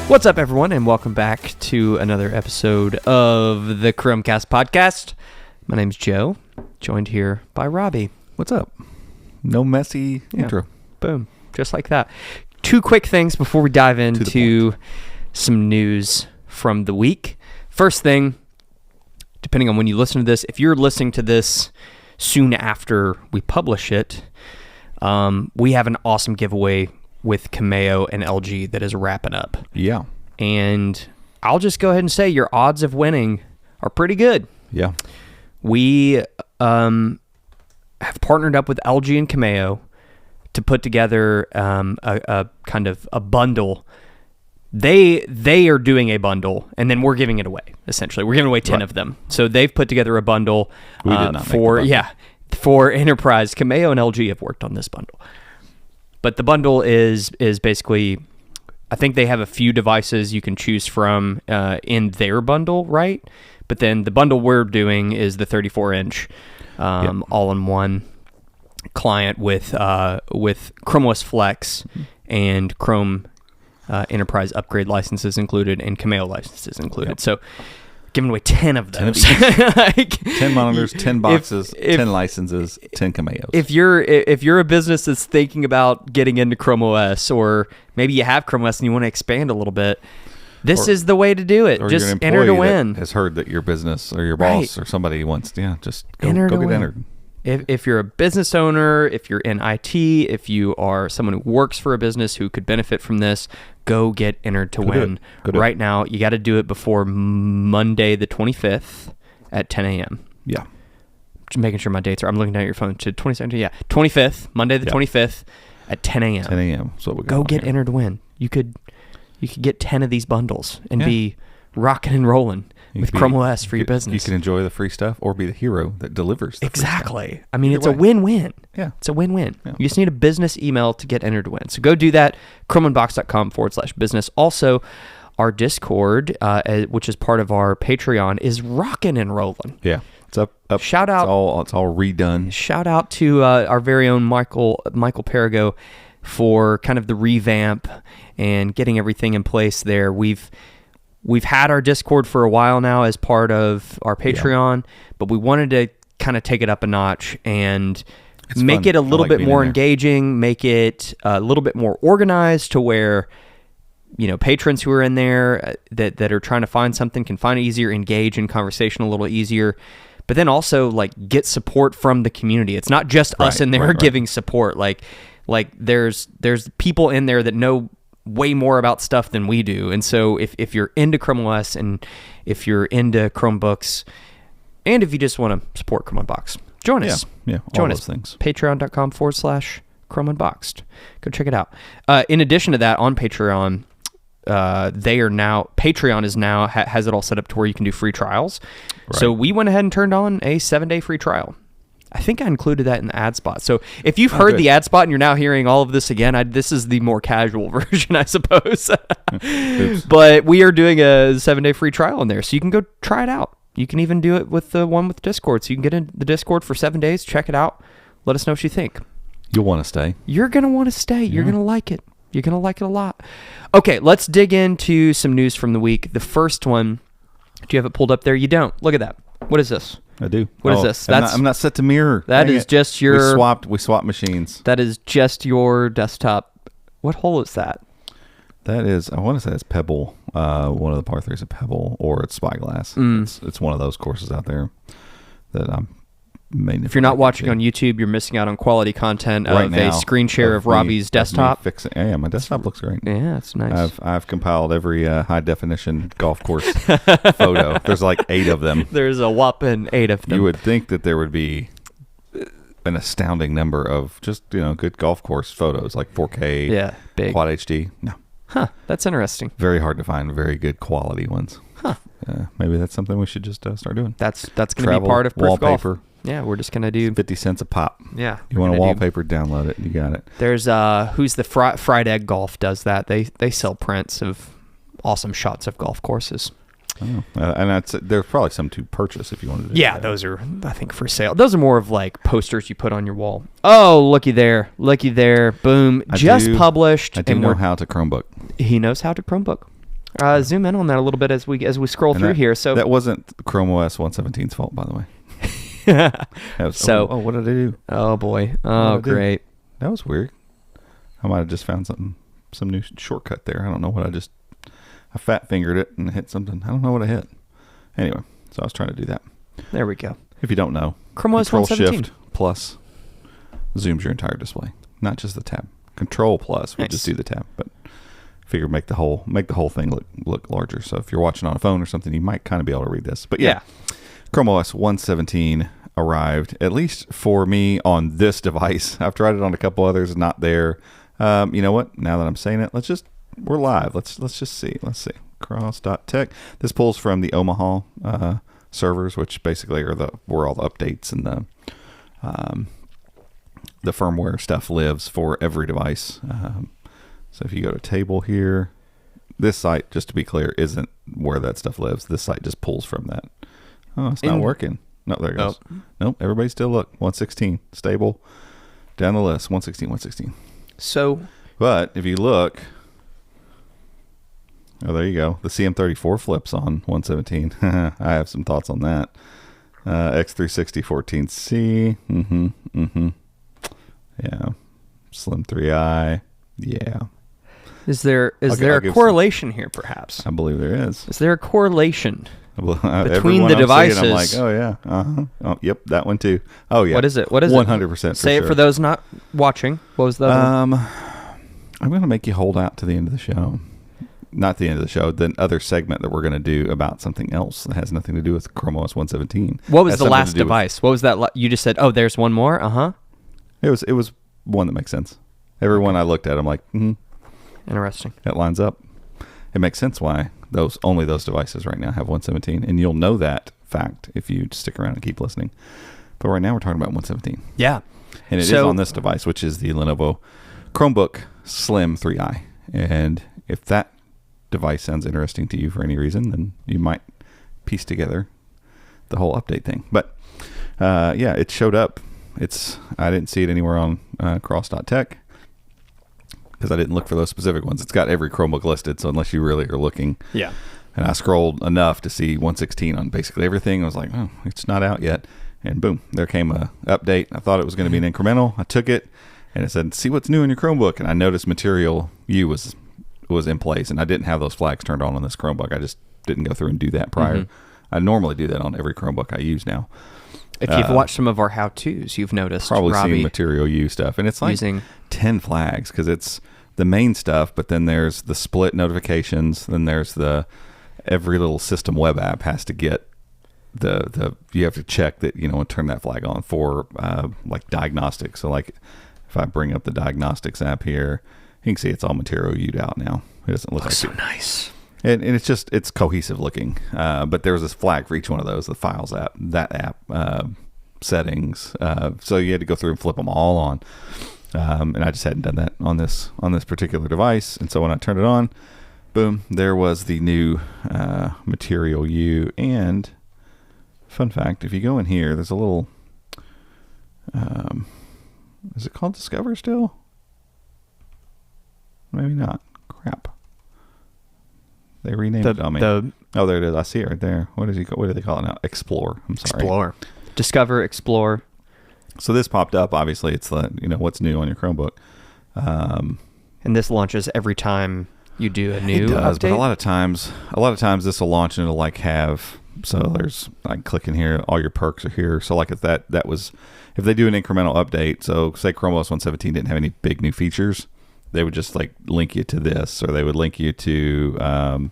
What's up, everyone, and welcome back to another episode of the Chromecast podcast. My name's Joe, joined here by Robbie. What's up? No messy intro. Boom. Just like that. Two quick things before we dive into some news from the week. First thing, depending on when you listen to this, if you're listening to this soon after we publish it, we have an awesome giveaway with Cameo and LG that is wrapping up. Yeah. And I'll just go ahead and say your odds of winning are pretty good. Yeah. We have partnered up with LG and Cameo to put together a kind of a bundle. They are doing a bundle, and then we're giving it away, essentially. We're giving away 10 of them. So they've put together a bundle for enterprise. Cameo and LG have worked on this bundle. But the bundle is basically, I think they have a few devices you can choose from in their bundle, right? But then the bundle we're doing is the 34-inch all-in-one client with ChromeOS Flex and Chrome Enterprise upgrade licenses included and Cameo licenses included. Yep. So giving away 10 of those. 10 monitors, 10 boxes, 10 licenses, 10 Cameos. If you're a business that's thinking about getting into ChromeOS, or maybe you have ChromeOS and you want to expand a little bit, this is the way to do it. Just enter to win. Has heard that your business or your boss or somebody wants, just go get entered. If you're a business owner, if you're in IT, if you are someone who works for a business who could benefit from this, go get entered to win. Right now, you got to do it before Monday the 25th at 10 a.m. Yeah. Just making sure my dates are. I'm looking down at your phone to 22nd. Yeah, 25th, Monday the 25th at 10 a.m. 10 a.m. So we go get entered to win. You could get 10 of these bundles and be rocking and rolling with ChromeOS for your business. You can enjoy the free stuff or be the hero that delivers the free stuff. I mean, it's a win-win. Yeah. It's a win-win. Yeah. You just need a business email to get entered to win. So go do that, chromeunbox.com/business. Also, our Discord, which is part of our Patreon, is rocking and rolling. Yeah. It's up. Shout out. It's all redone. Shout out to our very own Michael Perigo for kind of the revamp and getting everything in place there. We've had our Discord for a while now as part of our Patreon, but we wanted to kind of take it up a notch and make it a little bit more engaging, make it a little bit more organized to where, patrons who are in there that are trying to find something can find it easier, engage in conversation a little easier, but then also get support from the community. It's not just us in there giving support. Like there's people in there that know way more about stuff than we do. And so if you're into ChromeOS and if you're into Chromebooks and if you just want to support ChromeUnboxed, join us. Yeah, join us. Those things. Patreon.com/ChromeUnboxed. Go check it out. In addition to that, on Patreon, Patreon has it all set up to where you can do free trials. Right. So we went ahead and turned on a 7-day free trial. I think I included that in the ad spot. So if you've heard the ad spot and you're now hearing all of this again, this is the more casual version, I suppose. But we are doing a 7-day free trial in there, so you can go try it out. You can even do it with the one with Discord. So you can get in the Discord for 7 days, check it out, let us know what you think. You'll want to stay. You're going to want to stay. You're going to like it. You're going to like it a lot. Okay, let's dig into some news from the week. The first one, do you have it pulled up there? You don't. Look at that. What is this? I do. What is this? I'm not set to mirror. That is just your... We swapped machines. That is just your desktop. What hole is that? That is, I want to say it's Pebble. One of the par 3s at Pebble, or it's Spyglass. It's one of those courses out there that I'm mainly... If you're not watching on YouTube, you're missing out on quality content of a screen share of Robbie's desktop. Yeah, my desktop looks great. Yeah, it's nice. I've compiled every high definition golf course photo. There's like 8 of them. There's a whopping 8 of them. You would think that there would be an astounding number of just good golf course photos, like 4K, big Quad HD. No. Huh, that's interesting. Very hard to find very good quality ones. Huh. Maybe that's something we should just start doing. That's going to be part of Proof wallpaper. Golf. Yeah, we're just going to do... 50 cents a pop. Yeah. You want a wallpaper, download it. You got it. There's, who's the Fried Egg Golf does that. They sell prints of awesome shots of golf courses. Oh. And there's probably some to purchase if you wanted to. Yeah, those are, I think, for sale. Those are more of like posters you put on your wall. Oh, looky there. Boom. Published. I do know how to Chromebook. He knows how to Chromebook. Zoom in on that a little bit as we scroll through here. So that wasn't ChromeOS 117's fault, by the way. What did I do? Oh boy. Oh great. That was weird. I might have just found some new shortcut there. I don't know what I fat fingered it and hit something. I don't know what I hit. Anyway, so I was trying to do that. There we go. If you don't know, ChromeOS Control 117. Shift Plus zooms your entire display, not just the tab. Control Plus will just do the tab, but figure make the whole thing look larger. So if you're watching on a phone or something, you might kind of be able to read this. But yeah. ChromeOS 117 arrived, at least for me, on this device. I've tried it on a couple others, not there. You know what? Now that I'm saying it, we're live. Let's just see. Let's see. Cross.tech. This pulls from the Omaha servers, which basically are where all the updates and the firmware stuff lives for every device. So if you go to table here, this site, just to be clear, isn't where that stuff lives. This site just pulls from that. Oh, it's not working. No, there it goes. Nope, everybody still look. 116, stable. Down the list, 116. So, but if you look, there you go. The CM34 flips on 117. I have some thoughts on that. X360 14C. Yeah. Slim 3i. Yeah. Is there a correlation here, perhaps? I believe there is. Is there a correlation between the devices? I'm like, oh yeah, oh yep, that one too. Oh yeah. What is it? 100%. Say it for those not watching. What was that? I'm gonna make you hold out to the end of the show. Not the end of the show. The other segment that we're gonna do about something else that has nothing to do with ChromeOS 117. What was the last device? What was that? You just said, oh, there's one more. It was one that makes sense. Everyone I looked at, I'm like, interesting. That lines up. It makes sense why only those devices right now have 117, and you'll know that fact if you stick around and keep listening. But right now we're talking about 117. Yeah. And it is on this device, which is the Lenovo Chromebook Slim 3i. And if that device sounds interesting to you for any reason, then you might piece together the whole update thing. But yeah, it showed up. I didn't see it anywhere on cross.tech because I didn't look for those specific ones. It's got every Chromebook listed, so unless you really are looking. Yeah. And I scrolled enough to see 116 on basically everything. I was like, oh, it's not out yet. And boom, there came a update. I thought it was going to be an incremental. I took it, and it said, see what's new in your Chromebook. And I noticed Material U was in place, and I didn't have those flags turned on this Chromebook. I just didn't go through and do that prior. I normally do that on every Chromebook I use now. If you've watched some of our how-tos, you've noticed probably Robbie seen Material U stuff, and it's like 10 flags because it's the main stuff, but then there's the split notifications, then there's every little system web app has to get you have to check that, and turn that flag on for like diagnostics. So like if I bring up the diagnostics app here, you can see it's all Material U'd out now. It doesn't look like so nice. And it's cohesive looking. But there's this flag for each one of those, the Files app, that app, settings. So you had to go through and flip them all on. And I just hadn't done that on this particular device. And so when I turned it on, boom, there was the new Material U. And fun fact, if you go in here, there's a little, is it called Discover still? Maybe not. Crap. They renamed it on me. Oh, there it is. I see it right there. What do they call it now? Explore. I'm sorry. Explore. Discover, explore. So this popped up. Obviously, it's what's new on your Chromebook. And this launches every time you do a new update? But a lot of times this will launch and it'll like have, so there's like click in here, all your perks are here. So like if they do an incremental update, so say ChromeOS 117 didn't have any big new features, they would just like link you to this, or they would link you to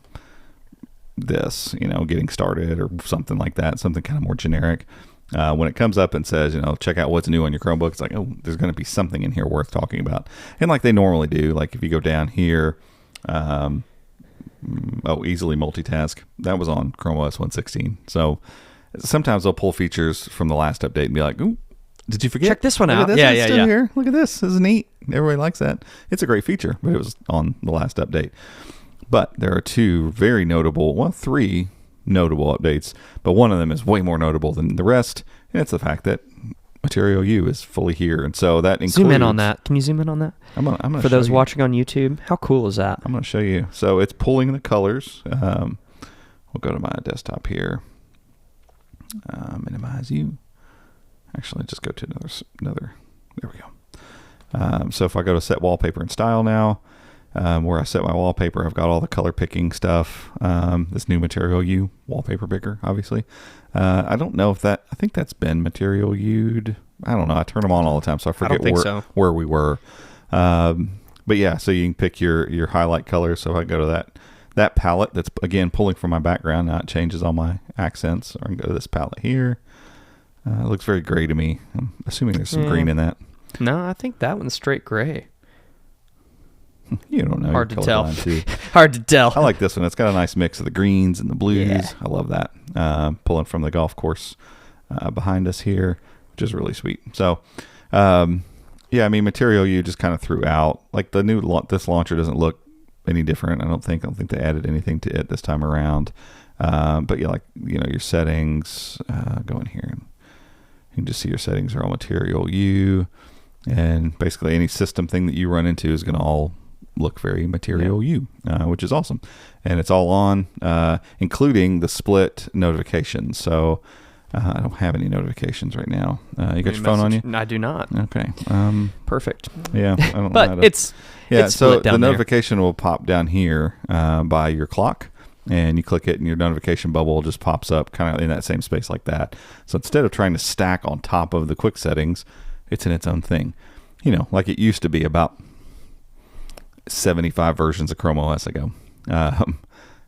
this, getting started or something like that, something kind of more generic. When it comes up and says, check out what's new on your Chromebook, it's like, oh, there's going to be something in here worth talking about. And like they normally do, like if you go down here, easily multitask, that was on ChromeOS 116. So sometimes they'll pull features from the last update and be like, ooh, did you forget? Check this one out. This yeah. Here. Look at this. This is neat. Everybody likes that. It's a great feature, but it was on the last update. But there are three notable updates, but one of them is way more notable than the rest, and it's the fact that Material U is fully here, and so that includes. Zoom in on that. Can you zoom in on that? I'm gonna for those you. watching on YouTube. How cool is that? I'm going to show you. So it's pulling the colors. We'll go to my desktop here. Minimize U. Actually, just go to another. There we go. So if I go to set wallpaper and style now, where I set my wallpaper, I've got all the color picking stuff. This new Material U wallpaper picker, obviously. I don't know if that. I think that's been Material U'd. I don't know. I turn them on all the time, so I forget where we were. But yeah, so you can pick your highlight color. So if I go to that palette, that's again pulling from my background. Now it changes all my accents. Or I can go to this palette here. It looks very gray to me. I'm assuming there's some green in that. No, I think that one's straight gray. You don't know. Hard to tell. Hard to tell. I like this one. It's got a nice mix of the greens and the blues. Yeah. I love that. Pulling from the golf course behind us here, which is really sweet. So, yeah, I mean, Material U just kind of threw out. Like this launcher doesn't look any different. I don't think they added anything to it this time around. But yeah, like, your settings, go in here and you can just see your settings are all Material U, and basically any system thing that you run into is going to all look very Material U, which is awesome. And it's all on, including the split notifications. So I don't have any notifications right now. You got your phone on you? I do not. Okay. Perfect. Yeah. I don't know but how to, it's so split down the there. notification will pop down here by your clock, and you click it and your notification bubble just pops up kind of in that same space like that. So instead of trying to stack on top of the quick settings, it's in its own thing. Like it used to be about 75 versions of ChromeOS ago.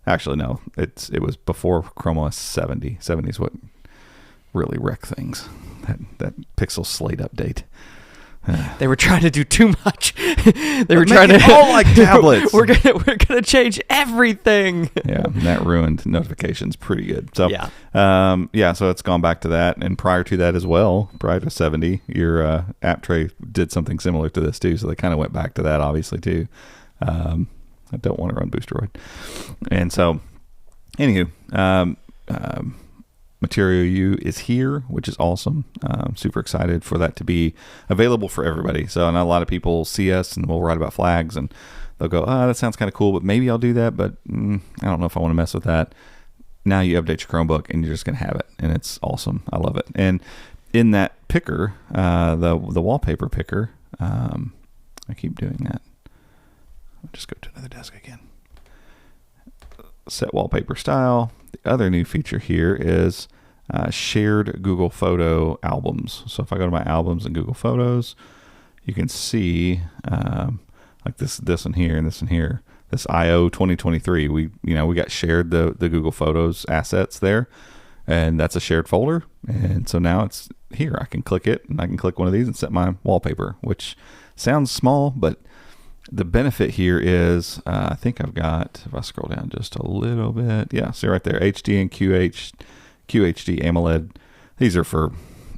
Actually, no, it was before ChromeOS 70. 70 is what really wrecked things. That Pixel Slate update. They were trying to do too much. They were Make trying it to all like tablets. we're gonna change everything. Yeah, and that ruined notifications pretty good. So yeah. So it's gone back to that, and prior to that as well, prior to 70, your app tray did something similar to this too. So they kind of went back to that, obviously too. I don't want to run Boosteroid, and so, anywho, Material U is here, which is awesome. I'm super excited for that to be available for everybody. So I know a lot of people see us and we'll write about flags and they'll go, that sounds kind of cool, but maybe I'll do that, but I don't know if I want to mess with that. Now you update your Chromebook and you're just going to have it, and it's awesome. I love it. And in that picker, the wallpaper picker, I keep doing that. I'll just go to another desk again. Set wallpaper style. The other new feature here is shared Google Photo albums. So if I go to my albums in Google Photos, you can see like this one here and this one here. This IO 2023. We got shared the Google Photos assets there, and that's a shared folder. And so now it's here. I can click it, and I can click one of these and set my wallpaper, which sounds small, but the benefit here is, I think I've got, if I scroll down just a little bit, yeah, see right there, HD and QHD AMOLED. These are for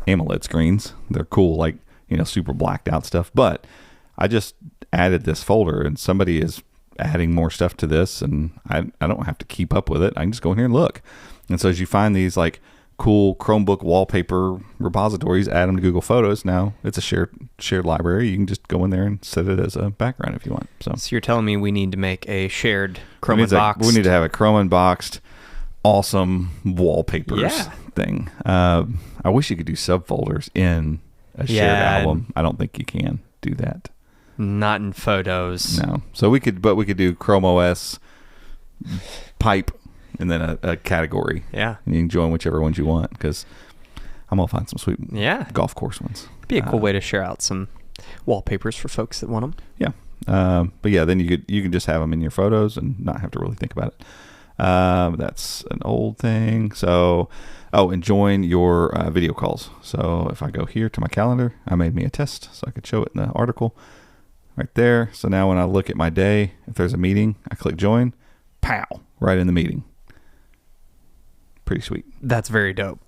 AMOLED screens. They're cool, like, super blacked out stuff. But I just added this folder, and somebody is adding more stuff to this, and I don't have to keep up with it. I can just go in here and look. And so as you find these, like, cool Chromebook wallpaper repositories, add them to Google Photos. Now it's a shared library. You can just go in there and set it as a background if you want. So you're telling me we need to make a shared Chrome unboxed. We need to have a Chrome unboxed, awesome wallpapers thing. I wish you could do subfolders in a shared album. I don't think you can do that. Not in Photos. No. So we could do ChromeOS pipe. And then a category. Yeah. And you can join whichever ones you want, because I'm going to find some sweet golf course ones. It'd be a cool way to share out some wallpapers for folks that want them. Yeah. But yeah, then you can just have them in your photos and not have to really think about it. That's an old thing. So, and join your video calls. So if I go here to my calendar, I made me a test so I could show it in the article right there. So now when I look at my day, if there's a meeting, I click join, pow, right in the meeting. Pretty sweet. That's very dope.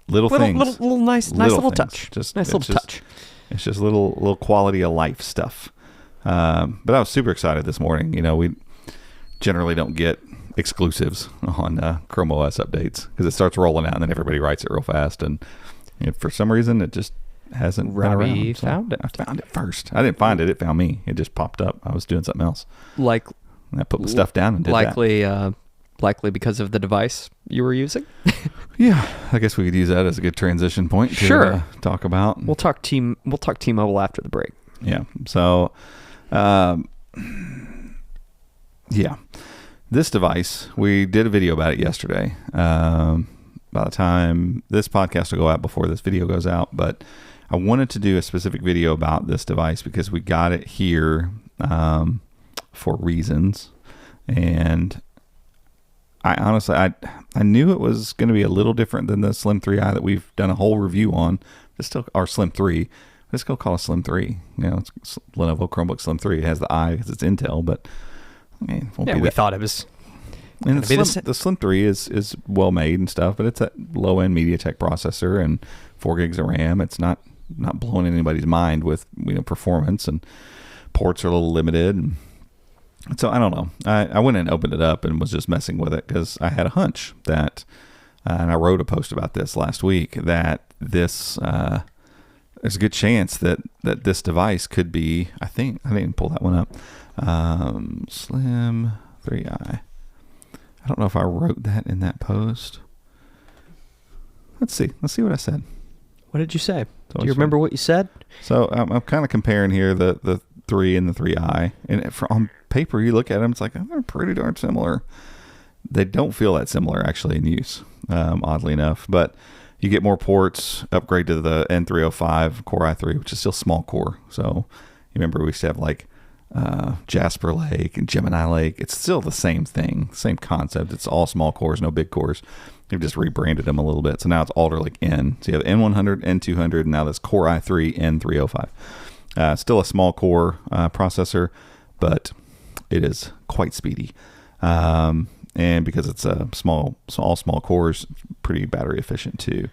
Little things. Little nice little touch. Nice little touch. It's just little quality of life stuff. But I was super excited this morning. We generally don't get exclusives on Chrome OS updates because it starts rolling out and then everybody writes it real fast. And for some reason, it just hasn't Robbie been around. So found it. I found it first. I didn't find it. It found me. It just popped up. I was doing something else. Like And I put my stuff down and did that. Likely because of the device you were using. Yeah, I guess we could use that as a good transition point to talk about. We'll talk T-Mobile after the break. Yeah. So, yeah, this device, we did a video about it yesterday. By the time this podcast will go out before this video goes out, but I wanted to do a specific video about this device because we got it here for reasons. And I honestly, I knew it was going to be a little different than the Slim 3i that we've done a whole review on. It's still our Slim 3. Let's go call it Slim 3. You know, it's Lenovo Chromebook Slim 3. It has the I because it's Intel, but I mean, we thought it was. And the Slim 3 is well made and stuff, but it's a low end MediaTek processor and 4 gigs of RAM. It's not blowing anybody's mind with performance, and ports are a little limited. And so I don't know. I went and opened it up and was just messing with it because I had a hunch that, and I wrote a post about this last week, that this there's a good chance that this device could be. I didn't pull that one up. Slim 3i. I don't know if I wrote that in that post. Let's see what I said. What did you say? Do you remember what you said? So I'm kind of comparing here the 3 and the 3i, and on paper you look at them, it's like they're pretty darn similar. They don't feel that similar actually in use, oddly enough. But you get more ports, upgrade to the N305 Core i3, which is still small core. So you remember we used to have like Jasper Lake and Gemini Lake. It's still the same thing, same concept. It's all small cores, no big cores. They've just rebranded them a little bit. So now it's Alder Lake N. So you have N100, N200, and now this Core i3, N305. Still a small core processor, but it is quite speedy. And because it's all small cores, pretty battery efficient too.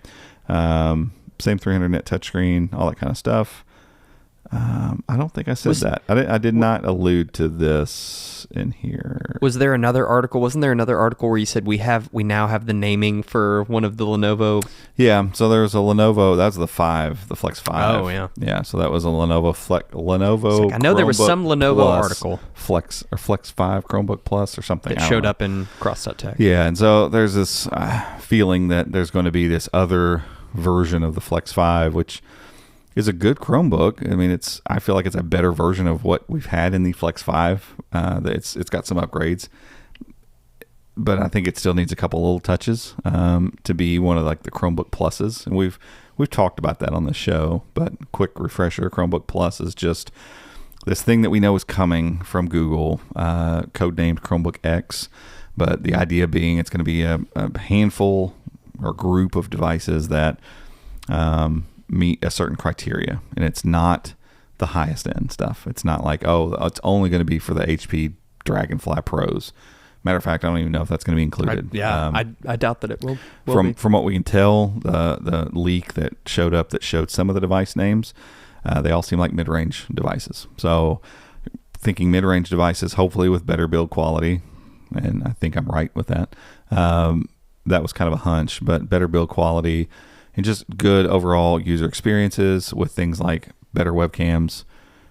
Same 300 nit touchscreen, all that kind of stuff. I don't think I said that. I did not allude to this in here. Was there another article? Wasn't there another article where you said we now have the naming for one of the Lenovo? Yeah. So there was a Lenovo. That was the Flex 5. Oh yeah. Yeah. So that was a Lenovo Lenovo. I know there was some Lenovo Plus article. Flex 5 Chromebook Plus or something. It showed up in Cross.Tech. Yeah. And so there's this feeling that there's going to be this other version of the Flex 5, which is a good Chromebook. I mean, I feel like it's a better version of what we've had in the Flex 5. It's got some upgrades, but I think it still needs a couple little touches to be one of like the Chromebook Pluses. And we've talked about that on the show, but quick refresher, Chromebook Plus is just this thing that we know is coming from Google, codenamed Chromebook X. But the idea being it's going to be a handful or group of devices that meet a certain criteria, and it's not the highest end stuff. It's not like, it's only going to be for the HP Dragonfly Pros. Matter of fact, I don't even know if that's going to be included. I doubt that it will from what we can tell, the leak that showed some of the device names, they all seem like mid-range devices. So thinking mid-range devices, hopefully with better build quality, and I think I'm right with that. That was kind of a hunch, but better build quality and just good overall user experiences with things like better webcams,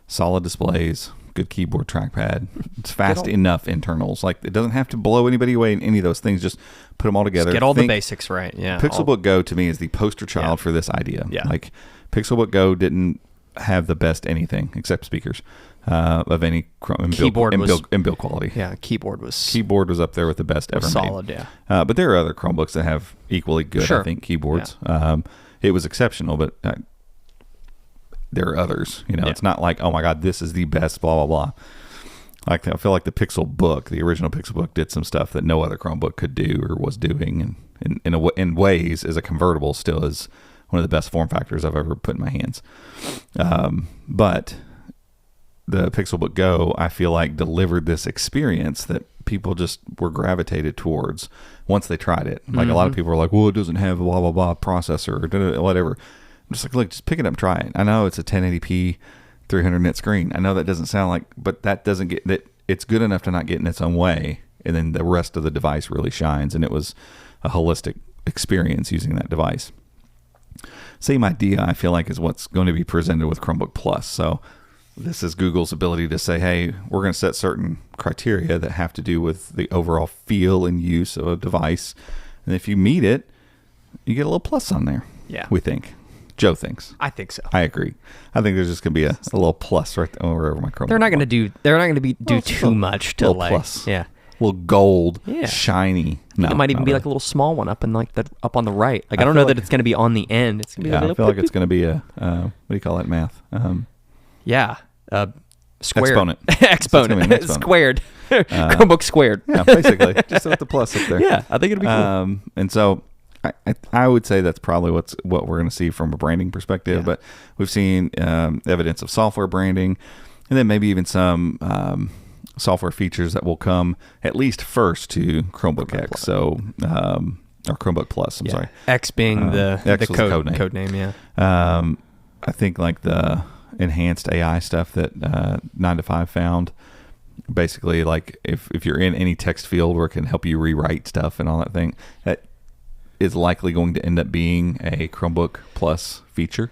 solid displays, good keyboard, trackpad. It's fast enough internals. Like, it doesn't have to blow anybody away in any of those things. Just put them all together. Just get all the basics right. Yeah. Pixelbook Go to me is the poster child for this idea. Yeah. Like, Pixelbook Go didn't have the best anything except speakers of any keyboard build quality. Yeah, keyboard was up there with the best ever solid, made. Yeah. But there are other Chromebooks that have equally good, I think, keyboards. Yeah. It was exceptional, but there are others. It's not like, oh my God, this is the best, blah, blah, blah. Like, I feel like the Pixelbook, the original Pixelbook, did some stuff that no other Chromebook could do or was doing, and in ways, as a convertible, still is one of the best form factors I've ever put in my hands. But the Pixelbook Go, I feel like, delivered this experience that people just were gravitated towards once they tried it. Like, a lot of people were like, well, it doesn't have a blah, blah, blah processor or whatever. I'm just like, look, just pick it up and try it. I know it's a 1080p 300 nit screen. I know that doesn't sound like, but that doesn't get that. It's good enough to not get in its own way. And then the rest of the device really shines. And it was a holistic experience using that device. same idea, I feel like, is what's going to be presented with Chromebook Plus. So this is Google's ability to say, hey, we're going to set certain criteria that have to do with the overall feel and use of a device. And if you meet it, you get a little plus on there. Yeah. We think. Joe thinks. I think so. I agree. I think there's just going to be a little plus right over my Chromebook. They're not going to do too much to little like plus. Yeah. Little gold, Yeah. shiny. No, It might even not be really. like a little small one up on the right. Like I don't feel know that like- it's going to be on the end. It's going to be Yeah, like I feel like it's going to be a what do you call that math? squared. Exponent. Exponent. It's gonna be an exponent. Squared. Chromebook squared. Yeah, basically, just with the plus up there. Yeah, I think it'll be cool. And so I would say that's probably what we're going to see from a branding perspective. Yeah. But we've seen evidence of software branding, and then maybe even some software features that will come at least first to Chromebook X. Plus. So or Chromebook Plus. I'm sorry. X being the X was the code name. Yeah. I think like the enhanced AI stuff that 9to5 found. Basically, like if you're in any text field where it can help you rewrite stuff and all that thing, that is likely going to end up being a Chromebook Plus feature.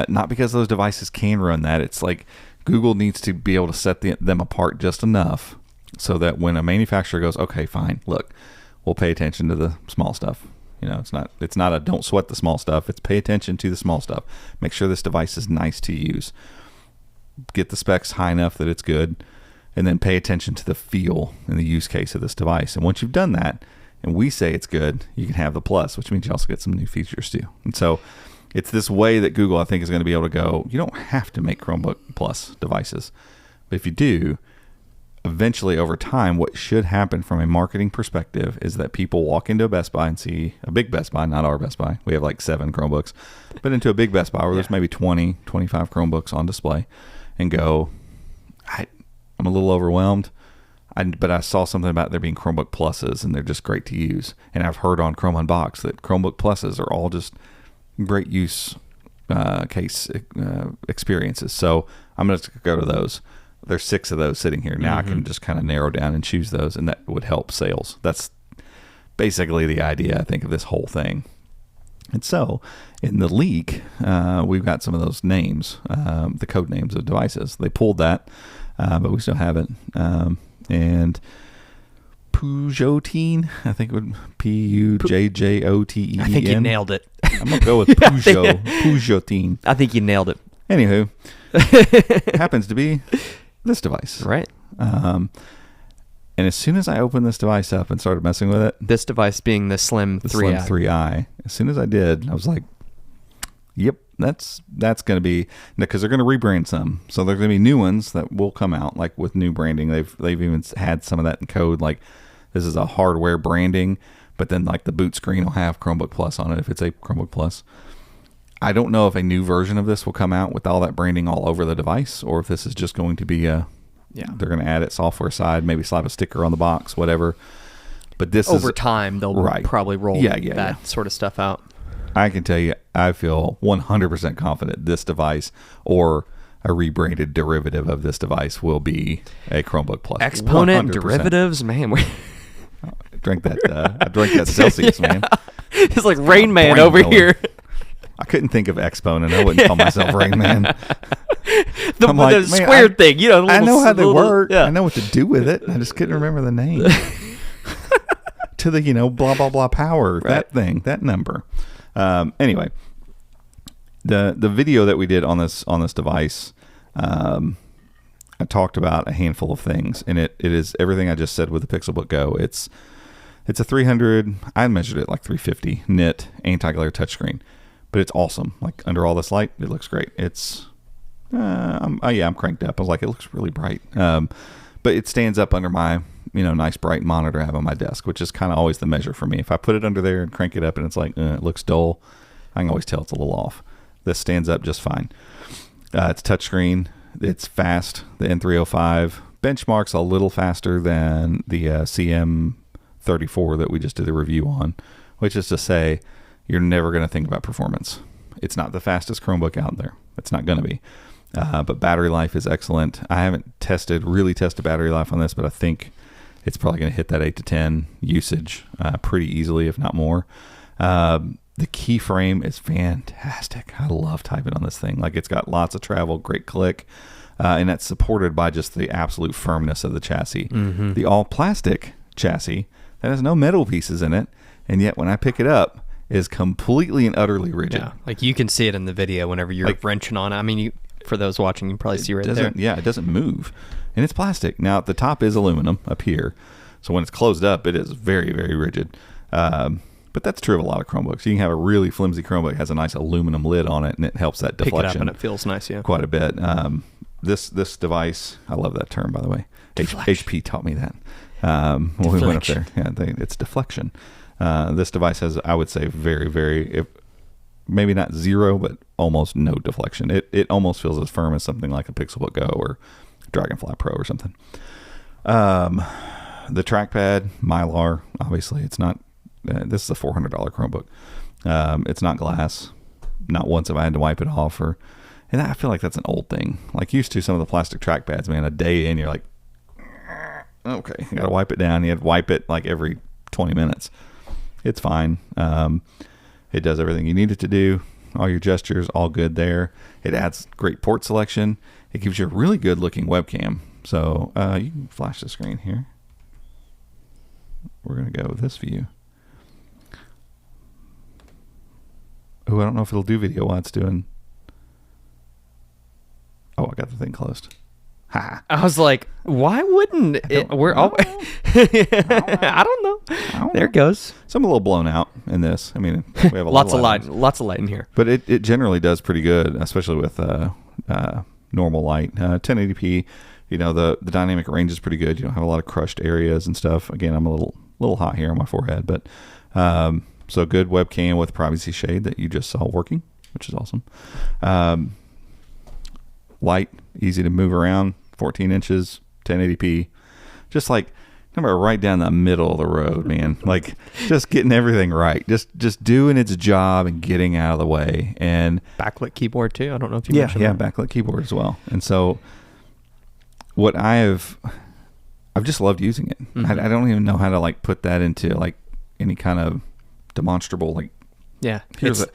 Not because those devices can run that. It's like Google needs to be able to set them apart just enough so that when a manufacturer goes, okay, fine, look, we'll pay attention to the small stuff. You know, it's not a don't sweat the small stuff. It's pay attention to the small stuff. Make sure this device is nice to use. Get the specs high enough that it's good, and then pay attention to the feel and the use case of this device. And once you've done that, and we say it's good, you can have the plus, which means you also get some new features too. And so it's this way that Google, I think, is going to be able to go, you don't have to make Chromebook Plus devices. But if you do, eventually over time, what should happen from a marketing perspective is that people walk into a Best Buy and see a big Best Buy, not our Best Buy. We have like 7 Chromebooks, but into a big Best Buy where there's maybe 20, 25 Chromebooks on display and go, I'm a little overwhelmed. But I saw something about there being Chromebook Pluses, and they're just great to use. And I've heard on Chrome Unbox that Chromebook Pluses are all just great use case experiences. So I'm going to go to those. There's 6 of those sitting here. Now I can just kind of narrow down and choose those, and that would help sales. That's basically the idea, I think, of this whole thing. And so in the leak, we've got some of those names, the code names of devices. They pulled that, but we still have it. And Pujotine, I think it would Pujjoteen. I think you nailed it. I'm going to go with Pujotine. I think you nailed it. Anywho, happens to be this device. Right. And as soon as I opened this device up and started messing with it, This device being the Slim 3i. Slim 3i, as soon as I did, I was like, yep, that's going to be, because they're going to rebrand some. So there's going to be new ones that will come out, like with new branding. They've even had some of that in code, like this is a hardware branding, but then like the boot screen will have Chromebook Plus on it if it's a Chromebook Plus. I don't know if a new version of this will come out with all that branding all over the device, or if this is just going to be they're going to add it software side, maybe slap a sticker on the box, whatever. But this Over time, they'll probably roll that sort of stuff out. I can tell you, I feel 100% confident this device or a rebranded derivative of this device will be a Chromebook Plus. Exponent 100%. derivatives, man. I drank that Celsius, man. It's like Rain Man brain over going. here. I couldn't think of Exponent. I wouldn't call myself Rain Man. The man, squared thing, you know. I know how they work. Yeah. I know what to do with it. I just couldn't remember the name. To the, blah, blah, blah power, that thing, that number. Anyway, the video that we did on this device, I talked about a handful of things, and it is everything I just said with the Pixelbook Go. It's a 300, I measured it like 350 nit anti-glare touchscreen, but it's awesome. Like under all this light, it looks great. It's I'm cranked up. I was like, it looks really bright. But it stands up under my nice bright monitor I have on my desk, which is kind of always the measure for me. If I put it under there and crank it up and it's like it looks dull, I can always tell it's a little off. This stands up just fine. It's touchscreen. It's fast. The N305 benchmarks a little faster than the CM34 that we just did the review on, which is to say you're never going to think about performance. It's not the fastest Chromebook out there. It's not going to be. But battery life is excellent. I haven't really tested battery life on this, but I think it's probably going to hit that 8 to 10 usage pretty easily, if not more. The keyframe is fantastic. I love typing on this thing. Like, it's got lots of travel, great click, and that's supported by just the absolute firmness of the chassis. Mm-hmm. The all plastic chassis that has no metal pieces in it, and yet when I pick it up, is completely and utterly rigid. Yeah, like you can see it in the video whenever you're Like, wrenching on it. I mean, for those watching, you can probably see right there. Yeah, it doesn't move, and it's plastic. Now the top is aluminum up here, so when it's closed up, it is very, very rigid. But that's true of a lot of Chromebooks. You can have a really flimsy Chromebook that has a nice aluminum lid on it, and it helps that deflection. Pick it up and it feels nice, yeah. Quite a bit. This device, I love that term, by the way. HP taught me that when we went up there. Yeah, it's deflection. This device has, I would say, very, very, maybe not zero, but almost no deflection. It almost feels as firm as something like a Pixelbook Go or Dragonfly Pro or something. The trackpad, Mylar, obviously, it's not. This is a $400 Chromebook. It's not glass. Not once have I had to wipe it off, and I feel like that's an old thing. Like, used to some of the plastic trackpads, man, a day in, you're like, okay, you got to wipe it down. You have to wipe it like every 20 minutes. It's fine. It does everything you need it to do. All your gestures, all good there. It adds great port selection. It gives you a really good looking webcam. So you can flash the screen here. We're going to go with this view. Oh, I don't know if it'll do video while it's doing. Oh, I got the thing closed. Ha. I was like, why wouldn't it? We're all. I don't know. There it goes. So I'm a little blown out in this. I mean, we have a lots of light. Lots of light in here. But it generally does pretty good, especially with normal light. 1080p. You know, the dynamic range is pretty good. You don't have a lot of crushed areas and stuff. Again, I'm a little hot here on my forehead, but so good webcam with privacy shade that you just saw working, which is awesome. Light, easy to move around, 14 inches, 1080p. Just like, number right down the middle of the road, man. Like, just getting everything right. Just doing its job and getting out of the way. And backlit keyboard too. I don't know if you mentioned that. Backlit keyboard as well. And so what I've just loved using it. Mm-hmm. I don't even know how to like put that into like any kind of demonstrable, like, yeah, it's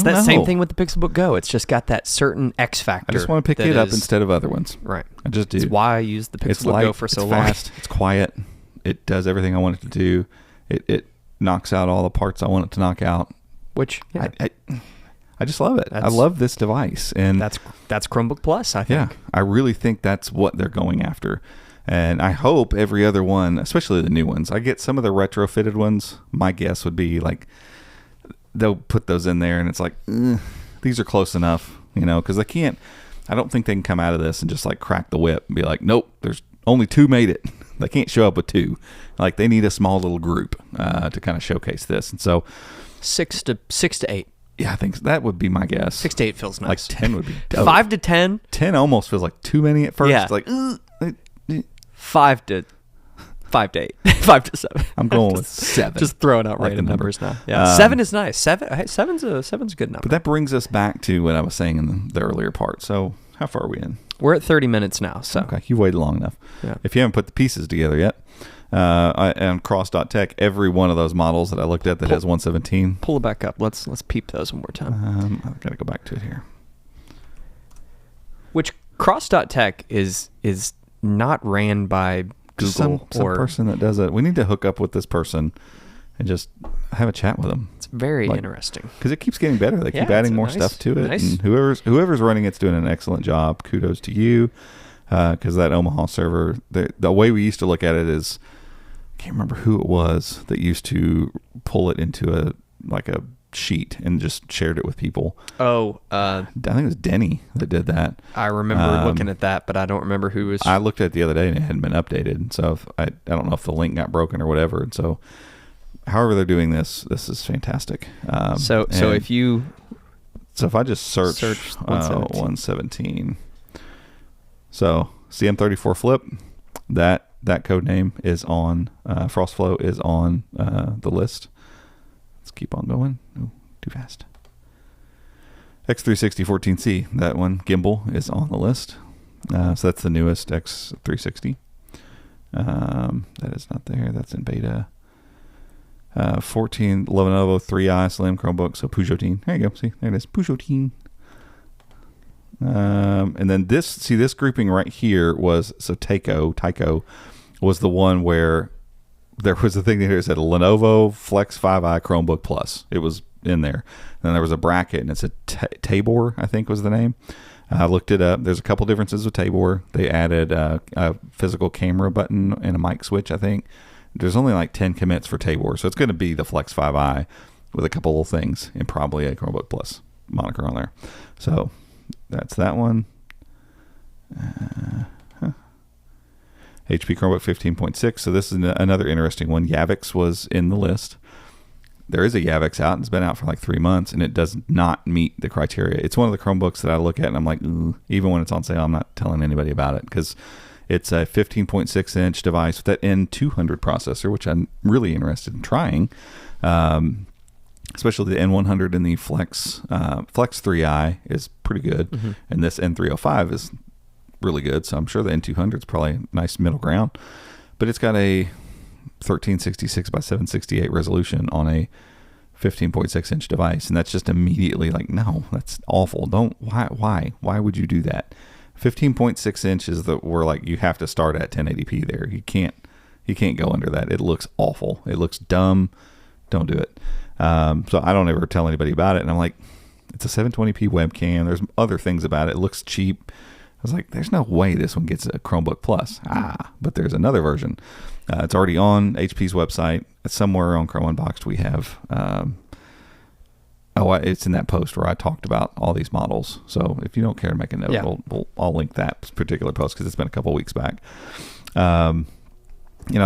that same thing with the Pixelbook Go. It's just got that certain X factor. I just want to pick it up instead of other ones. Right. I just do. It's why I use the Pixelbook Go for so long. It's fast. It's quiet. It does everything I want it to do. It knocks out all the parts I want it to knock out. Which, yeah. I just love it. I love this device. And that's Chromebook Plus, I think. Yeah. I really think that's what they're going after. And I hope every other one, especially the new ones, I get some of the retrofitted ones. My guess would be like they'll put those in there and it's like, these are close enough, you know, because I don't think they can come out of this and just like crack the whip and be like, nope, there's only 2 made it. They can't show up with 2. Like, they need a small little group to kind of showcase this. And so 6 to 8. Yeah, I think that would be my guess. 6 to 8 feels nice. Like 10 would be dope. 5 to 10. 10 almost feels like too many at first. Yeah. Like, 5 to 8. 5 to 7. I'm going with 7. Just throwing out like random numbers now. Yeah, 7 is nice. Seven's a good number. But that brings us back to what I was saying in the earlier part. So how far are we in? We're at 30 minutes now. So okay, you've waited long enough. Yeah. If you haven't put the pieces together yet, on Cross.Tech, every one of those models that I looked at that has 117. Pull it back up. Let's peep those one more time. I've got to go back to it here. Which Cross.Tech is not ran by Google some person that does it. We need to hook up with this person and just have a chat with them. It's very interesting because it keeps getting better. They keep adding more stuff to it, and whoever's running it's doing an excellent job. Kudos to you, because that Omaha server, the way we used to look at it is, I can't remember who it was that used to pull it into a sheet and just shared it with people. I think it was Denny that did that. I remember looking at that, but I don't remember who was. I looked at it the other day and it hadn't been updated. So I don't know if the link got broken or whatever. And so, however they're doing this is fantastic. So if I just search 117, so CM34 Flip, that code name is on FrostFlow is on the list. Let's keep on going. Oh, too fast. X360 14C, that one, gimbal, is on the list. So that's the newest X360. That is not there. That's in beta. 14 Lenovo 3i Slim Chromebook. So Peugeot. There you go. See, there it is. Peugeot. And then this grouping right here was, so Tyco was the one where there was a thing here that said Lenovo Flex 5i Chromebook Plus. It was in there. And then there was a bracket, and it said Tabor, I think was the name. I looked it up. There's a couple differences with Tabor. They added a physical camera button and a mic switch, I think. There's only like 10 commits for Tabor, so it's going to be the Flex 5i with a couple little things and probably a Chromebook Plus moniker on there. So that's that one. HP Chromebook 15.6. So this is another interesting one. Yavix was in the list. There is a Yavix out. It's been out for like 3 months, and it does not meet the criteria. It's one of the Chromebooks that I look at, and I'm like, even when it's on sale, I'm not telling anybody about it because it's a 15.6-inch device with that N200 processor, which I'm really interested in trying, especially the N100 and the Flex 3i is pretty good, and this N305 is really good, so I'm sure the N200 is probably a nice middle ground. But it's got a 1366 by 768 resolution on a 15.6-inch device, and that's just immediately like, no, that's awful. Why would you do that? 15.6 inches where like you have to start at 1080p there. You can't go under that. It looks awful. It looks dumb. Don't do it. So I don't ever tell anybody about it, and I'm like, it's a 720p webcam. There's other things about it. It looks cheap. I was like, there's no way this one gets a Chromebook Plus. But there's another version. It's already on HP's website. It's somewhere on Chrome Unboxed we have. It's in that post where I talked about all these models. So if you don't care to make a note, I'll link that particular post because it's been a couple of weeks back. I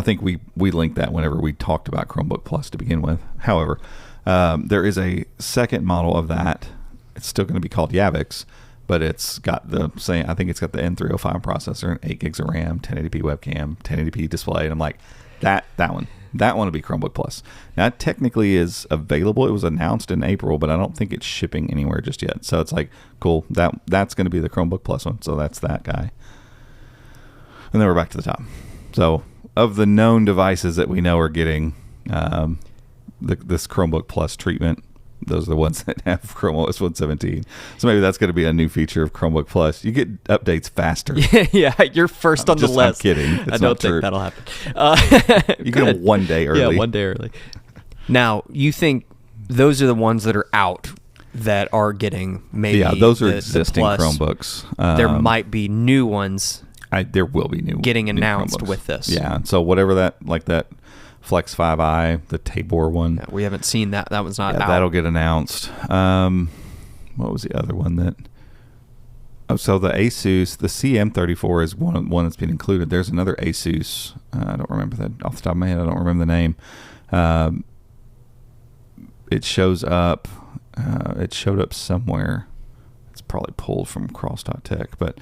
think we linked that whenever we talked about Chromebook Plus to begin with. However, there is a second model of that. It's still going to be called Yavix, but it's got the same. I think it's got the N305 processor and 8 gigs of RAM, 1080p webcam, 1080p display. And I'm like, that one will be Chromebook Plus. Now, it technically is available. It was announced in April, but I don't think it's shipping anywhere just yet. So it's like, cool. That's going to be the Chromebook Plus one. So that's that guy. And then we're back to the top. So of the known devices that we know are getting this Chromebook Plus treatment, those are the ones that have ChromeOS 117. So maybe that's going to be a new feature of Chromebook Plus. You get updates faster. Yeah, you're first on the list. I'm kidding. I don't think that'll happen. You get them 1 day early. Yeah, 1 day early. Now, you think those are the ones that are out that are getting maybe those are existing Chromebooks. There might be new ones. There will be new getting new announced Chromebooks. with this. Yeah, so whatever that Flex 5i, the Tabor one. Yeah, we haven't seen that. That one's not out. That'll get announced. What was the other one that? Oh, so the Asus, the CM34 is one that's been included. There's another Asus. I don't remember that off the top of my head. I don't remember the name. It shows up. It showed up somewhere. It's probably pulled from cross.tech, but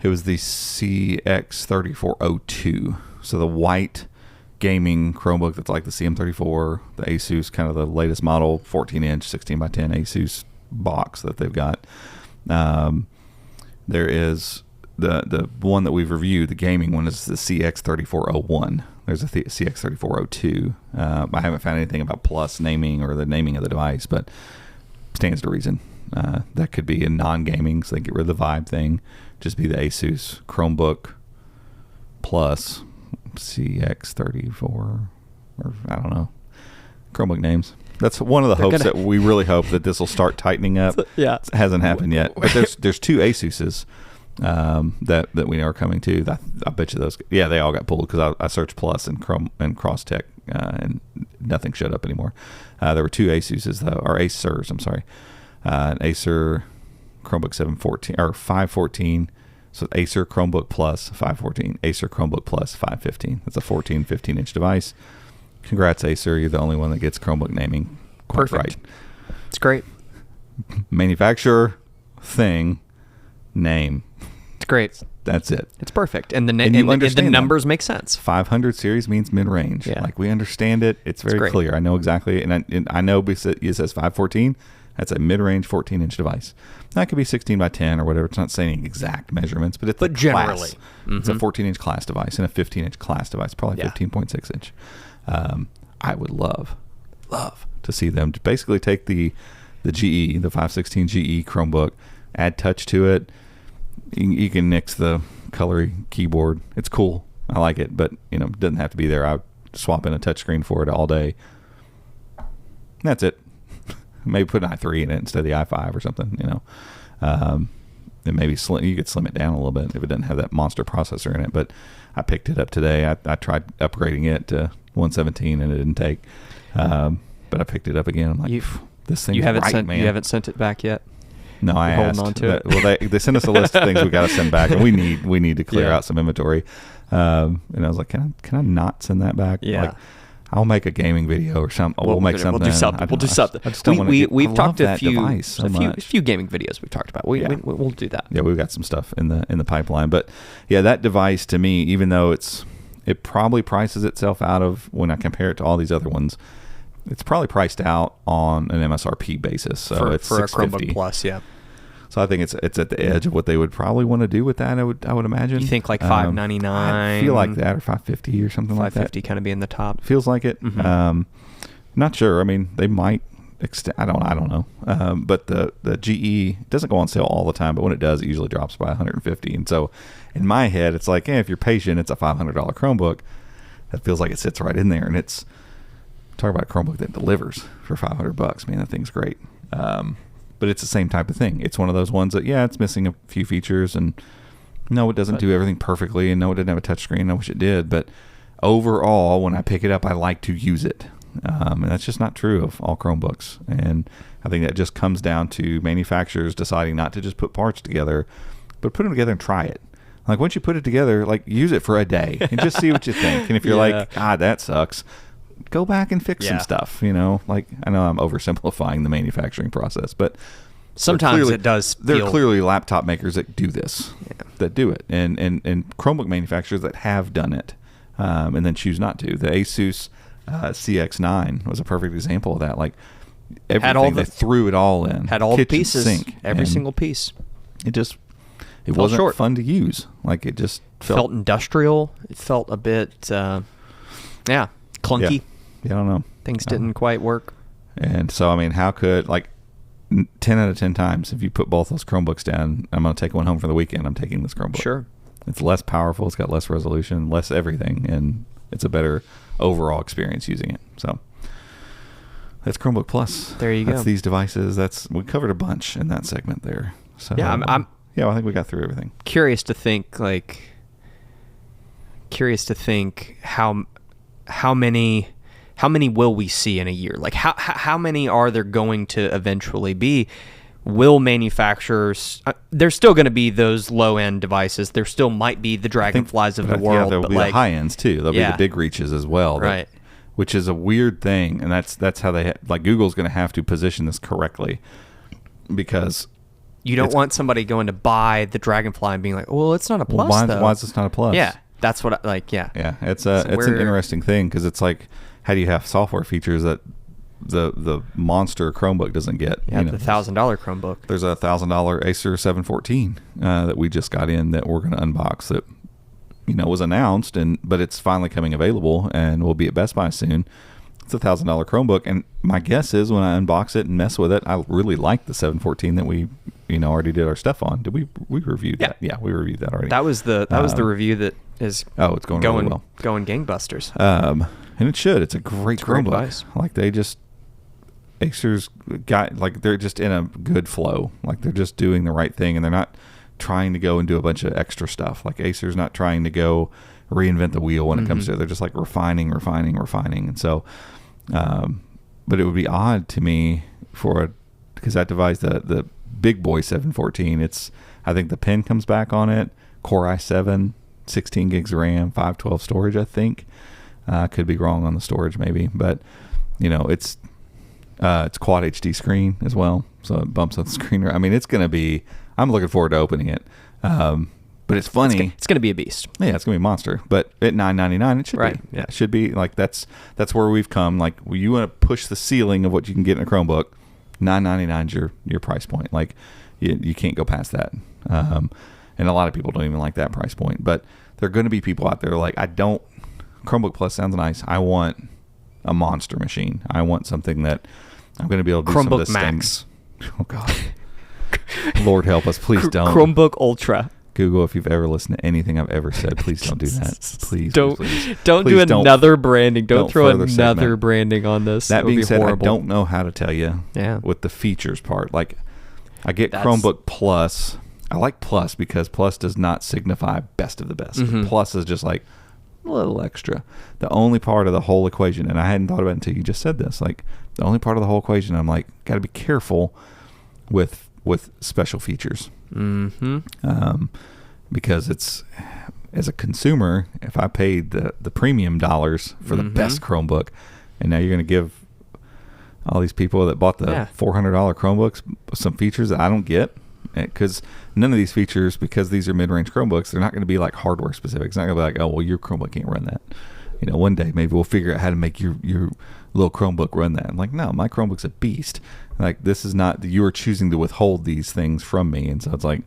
it was the CX3402. So the white gaming Chromebook that's like the CM34, the Asus, kind of the latest model, 14-inch, 16 by 10 Asus box that they've got. There is the one that we've reviewed, the gaming one, is the CX3401. There's a CX3402. I haven't found anything about Plus naming or the naming of the device, but stands to reason. That could be in non-gaming, so they get rid of the Vibe thing. Just be the Asus Chromebook Plus CX34, or I don't know, Chromebook names. That's one of the hopes that we really hope that this will start tightening up. Yeah, it hasn't happened yet, but there's two Asuses that we know are coming too. I bet you those. Yeah, they all got pulled because I searched Plus and Chrome and CrossTech and nothing showed up anymore. There were two Asuses though, or Acers. I'm sorry, an Acer Chromebook 714 or 514. So Acer Chromebook Plus 514, Acer Chromebook Plus 515. That's a 15-inch device. Congrats, Acer. You're the only one that gets Chromebook naming quite right. It's great. Manufacturer, thing, name. It's great. That's it. It's perfect. And the numbers make sense. 500 series means mid-range. Yeah. Like we understand it. It's very clear. I know exactly. And I know because it says 514. That's a mid-range 14-inch device. That could be 16 by 10 or whatever. It's not saying exact measurements, but generally. It's a 14-inch class device and a 15-inch class device, probably 15.6-inch. I would love to see them to basically take the GE, the 516 GE Chromebook, add touch to it. You can nix the colory keyboard. It's cool. I like it, but you know, it doesn't have to be there. I would swap in a touchscreen for it all day. That's it. Maybe put an i3 in it instead of the i5 or something, you know. And maybe you could slim it down a little bit if it doesn't have that monster processor in it. But I picked it up today. I tried upgrading it to 117 and it didn't take. But I picked it up again. I'm like, this thing man. You haven't sent it back yet? No, I asked. Holding on to it. Well, they sent us a list of things we got to send back, and we need to clear out some inventory. And I was like, can I not send that back? Yeah. Like, I'll make a gaming video or something. We'll make something. We'll do something. I just don't want to. We've talked a few gaming videos we've talked about. We'll do that. Yeah, we've got some stuff in the pipeline. But yeah, that device to me, even though it probably prices itself out of when I compare it to all these other ones, it's probably priced out on an MSRP basis. So it's for a $650. Chromebook Plus, yeah. So I think it's at the edge of what they would probably want to do with that. I would imagine. You think like $599? I feel like that, or $550 or something like that. $550 kind of being the top. Feels like it. Mm-hmm. Not sure. I mean, they might extend. I don't know. But the GE doesn't go on sale all the time, but when it does, it usually drops by $150. And so, in my head, it's like, if you're patient, it's a $500 Chromebook. That feels like it sits right in there, and it's talk about a Chromebook that delivers for $500. Man, that thing's great. But it's the same type of thing. It's one of those ones that, it's missing a few features, and no, it doesn't do everything perfectly, and no, it didn't have a touchscreen. I wish it did, but overall, when I pick it up, I like to use it. And that's just not true of all Chromebooks. And I think that just comes down to manufacturers deciding not to just put parts together, but put them together and try it. Like, once you put it together, like, use it for a day and just see what you think. And if you're like, God, that sucks, go back and fix some stuff, you know. Like, I know I'm oversimplifying the manufacturing process, but sometimes it does. There are clearly laptop makers that do this, that do it, and Chromebook manufacturers that have done it, and then choose not to. The Asus CX9 was a perfect example of that. Like, everything, they threw it all in. Had all the pieces, sink, every single piece. It wasn't fun to use. Like, it just felt industrial. It felt a bit, clunky. Yeah, I don't know. Things didn't quite work. And so, I mean, how could, like, 10 out of 10 times, if you put both those Chromebooks down, I'm going to take one home for the weekend, I'm taking this Chromebook. Sure. It's less powerful. It's got less resolution, less everything, and it's a better overall experience using it. So that's Chromebook Plus. There you go. That's these devices. We covered a bunch in that segment there. So yeah, I think we got through everything. Curious to think how many will we see in a year? Like, how many are there going to eventually be? Will manufacturers? There's still going to be those low end devices. There still might be the Dragonflies of the world. Yeah, there'll be the high ends too. There'll be the big reaches as well. Right. Which is a weird thing, and that's how they like Google's going to have to position this correctly, because you don't want somebody going to buy the Dragonfly and being like, well, it's not a Plus. Why is this not a Plus? Yeah, that's what Yeah, it's an interesting thing, because it's like, how do you have software features that the monster Chromebook doesn't get? Yeah, the $1,000 Chromebook. There's a $1,000 Acer 714 that we just got in that we're going to unbox, that was announced, but it's finally coming available and will be at Best Buy soon. It's a $1,000 Chromebook, and my guess is when I unbox it and mess with it, I really like the 714 that we already did our stuff on. Did we reviewed that? Yeah, we reviewed that already. That was the review that is it's going really well. Going gangbusters. And it should. It's a great Chromebook. Device. Like, Acer's got, like, they're just in a good flow. Like, they're just doing the right thing, and they're not trying to go and do a bunch of extra stuff. Like, Acer's not trying to go reinvent the wheel when it comes to it. They're just like refining. And so, but it would be odd to me because that device, the big boy 714, I think the pen comes back on it, Core i7, 16 gigs of RAM, 512 storage, I think. Could be wrong on the storage maybe, but it's quad HD screen as well, so it bumps up the screen. I mean, it's going to be, I'm looking forward to opening it. But it's funny. It's going to be a beast. Yeah, it's going to be a monster. But at $999, it should be. Yeah, it should be. Like, that's where we've come. Like, you want to push the ceiling of what you can get in a Chromebook, $999 is your price point. Like, you can't go past that. And a lot of people don't even like that price point. But there are going to be people out there like, Chromebook Plus sounds nice. I want a monster machine. I want something that I'm going to be able to do some of Chromebook this Max. Oh God, Lord help us! Please don't. Chromebook Ultra. Google, if you've ever listened to anything I've ever said, please don't do that. Please don't please. Don't Please do another branding. Don't throw further another segment. branding on this. That being said, horrible. I don't know how to tell you with the features part. Like, I get Chromebook Plus. I like Plus because Plus does not signify best of the best. Plus is just like a little extra. The only part of the whole equation, and I hadn't thought about it until you just said this, like the only part of the whole equation, I'm like, got to be careful with special features. Because it's, as a consumer, if I paid the premium dollars for the best Chromebook, and now you're going to give all these people that bought the $400 Chromebooks some features that I don't get, because none of these features, because these are mid-range Chromebooks, they're not going to be like hardware specific. It's not going to be like, oh, well, your Chromebook can't run that. You know, one day maybe we'll figure out how to make your little Chromebook run that. I'm like, no, my Chromebook's a beast. Like, this is not, you are choosing to withhold these things from me. And so it's like,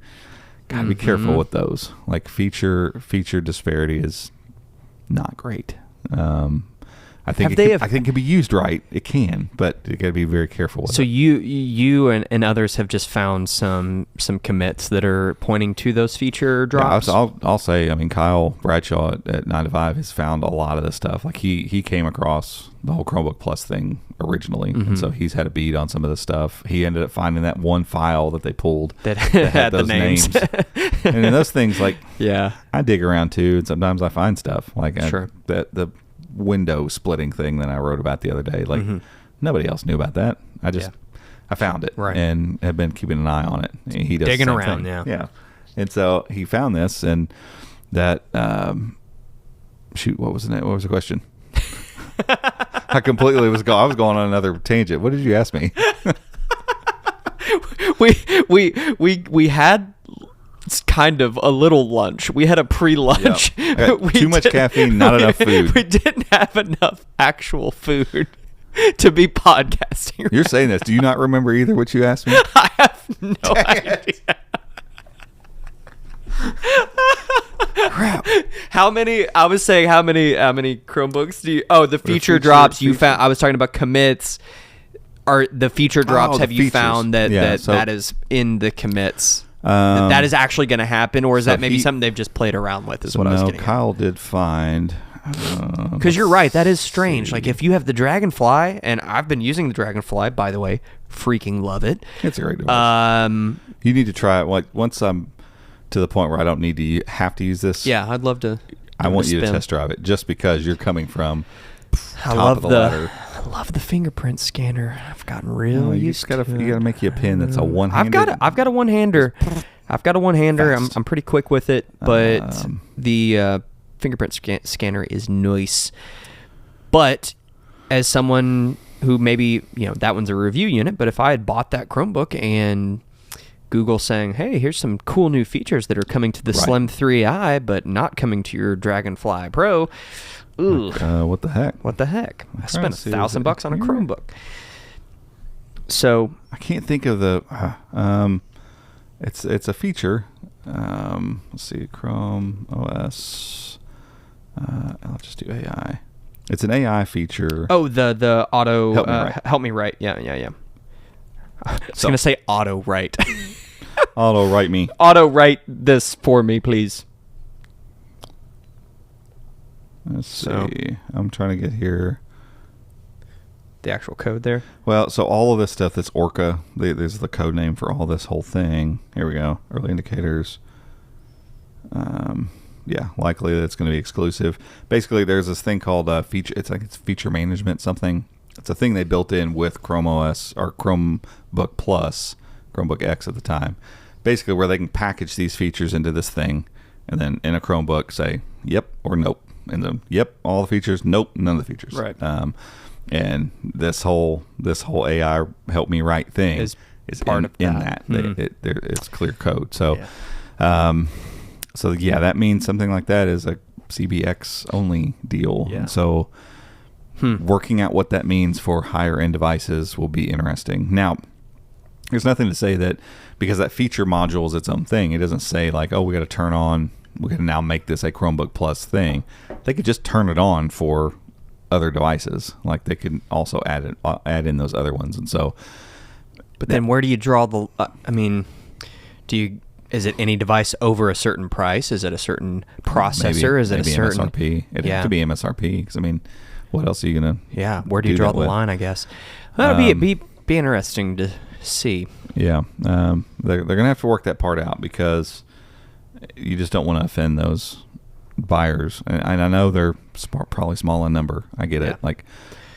gotta be careful with those. Like, feature disparity is not great. I think I think it can be used right. It can, but you got to be very careful with it. So you and others have just found some commits that are pointing to those feature drops. Yeah, I'll say, I mean, Kyle Bradshaw at 9 to 5 has found a lot of this stuff. Like, he came across the whole Chromebook Plus thing originally, and so he's had a beat on some of this stuff. He ended up finding that one file that they pulled that had those names. And then those things, like, yeah, I dig around too, and sometimes I find stuff like the window splitting thing that I wrote about the other day. Like, nobody else knew about that. I found it and have been keeping an eye on it. And he does digging the same around, thing. Yeah. And so he found this, and that shoot, what was the question? I completely I was going on another tangent. What did you ask me? we had kind of a little lunch. We had a pre-lunch. Yep. Too much caffeine, not enough food. We didn't have enough actual food to be podcasting. You're saying this. Do you not remember either what you asked me? I have no idea. Crap. How many Chromebooks do you... Oh, the feature drops you found. I was talking about commits. Are the feature drops, have you found that that is in the commits? That is actually going to happen, or is that maybe something they've just played around with, is what I was getting Kyle did find... Because you're right, that is strange. Like, if you have the Dragonfly, and I've been using the Dragonfly, by the way, freaking love it. It's a great device. You need to try it. Like, once I'm to the point where I don't need to have to use this. Yeah, I'd love to. I want you to test drive it, just because you're coming from I love the fingerprint scanner. I've gotten real used to it. You got to make you a pin that's a one-handed. I've got a one-hander. I'm pretty quick with it, but the fingerprint scanner is nice. But as someone who maybe, that one's a review unit, but if I had bought that Chromebook and Google saying, hey, here's some cool new features that are coming to the Slim 3i, but not coming to your Dragonfly Pro. Ooh. What the heck? I spent $1,000 on a Chromebook. So I can't think of the. It's a feature. Let's see, ChromeOS. I'll just do AI. It's an AI feature. Oh, the auto. Help me write. Yeah. I was going to say auto write. Auto write me. Auto write this for me, please. Let's see. I'm trying to get here. The actual code there. Well, so all of this stuff that's Orca, there's the code name for all this whole thing. Here we go. Early indicators. Likely that's going to be exclusive. Basically, there's this thing called feature. It's feature management something. It's a thing they built in with ChromeOS or Chromebook Plus, Chromebook X at the time. Basically, where they can package these features into this thing, and then in a Chromebook say yep or nope, and then yep all the features, nope none of the features. Right. And this whole AI help me write thing is part of that. It's clear code. So, that means something like that is a CBX only deal. Yeah. So, working out what that means for higher end devices will be interesting. Now, there's nothing to say that because that feature module is its own thing. It doesn't say like, oh, we got to now make this a Chromebook Plus thing. They could just turn it on for other devices. Like they can also add in those other ones, and so. But then where do you draw the? I mean, is it any device over a certain price? Is it a certain processor? Is it a certain MSRP? It'd have to be MSRP because I mean, what else are you gonna? Yeah, where do you draw the line? I guess that'll be interesting to see. Yeah, they're gonna have to work that part out because you just don't want to offend those buyers, and I know they're probably small in number. I get it. Like,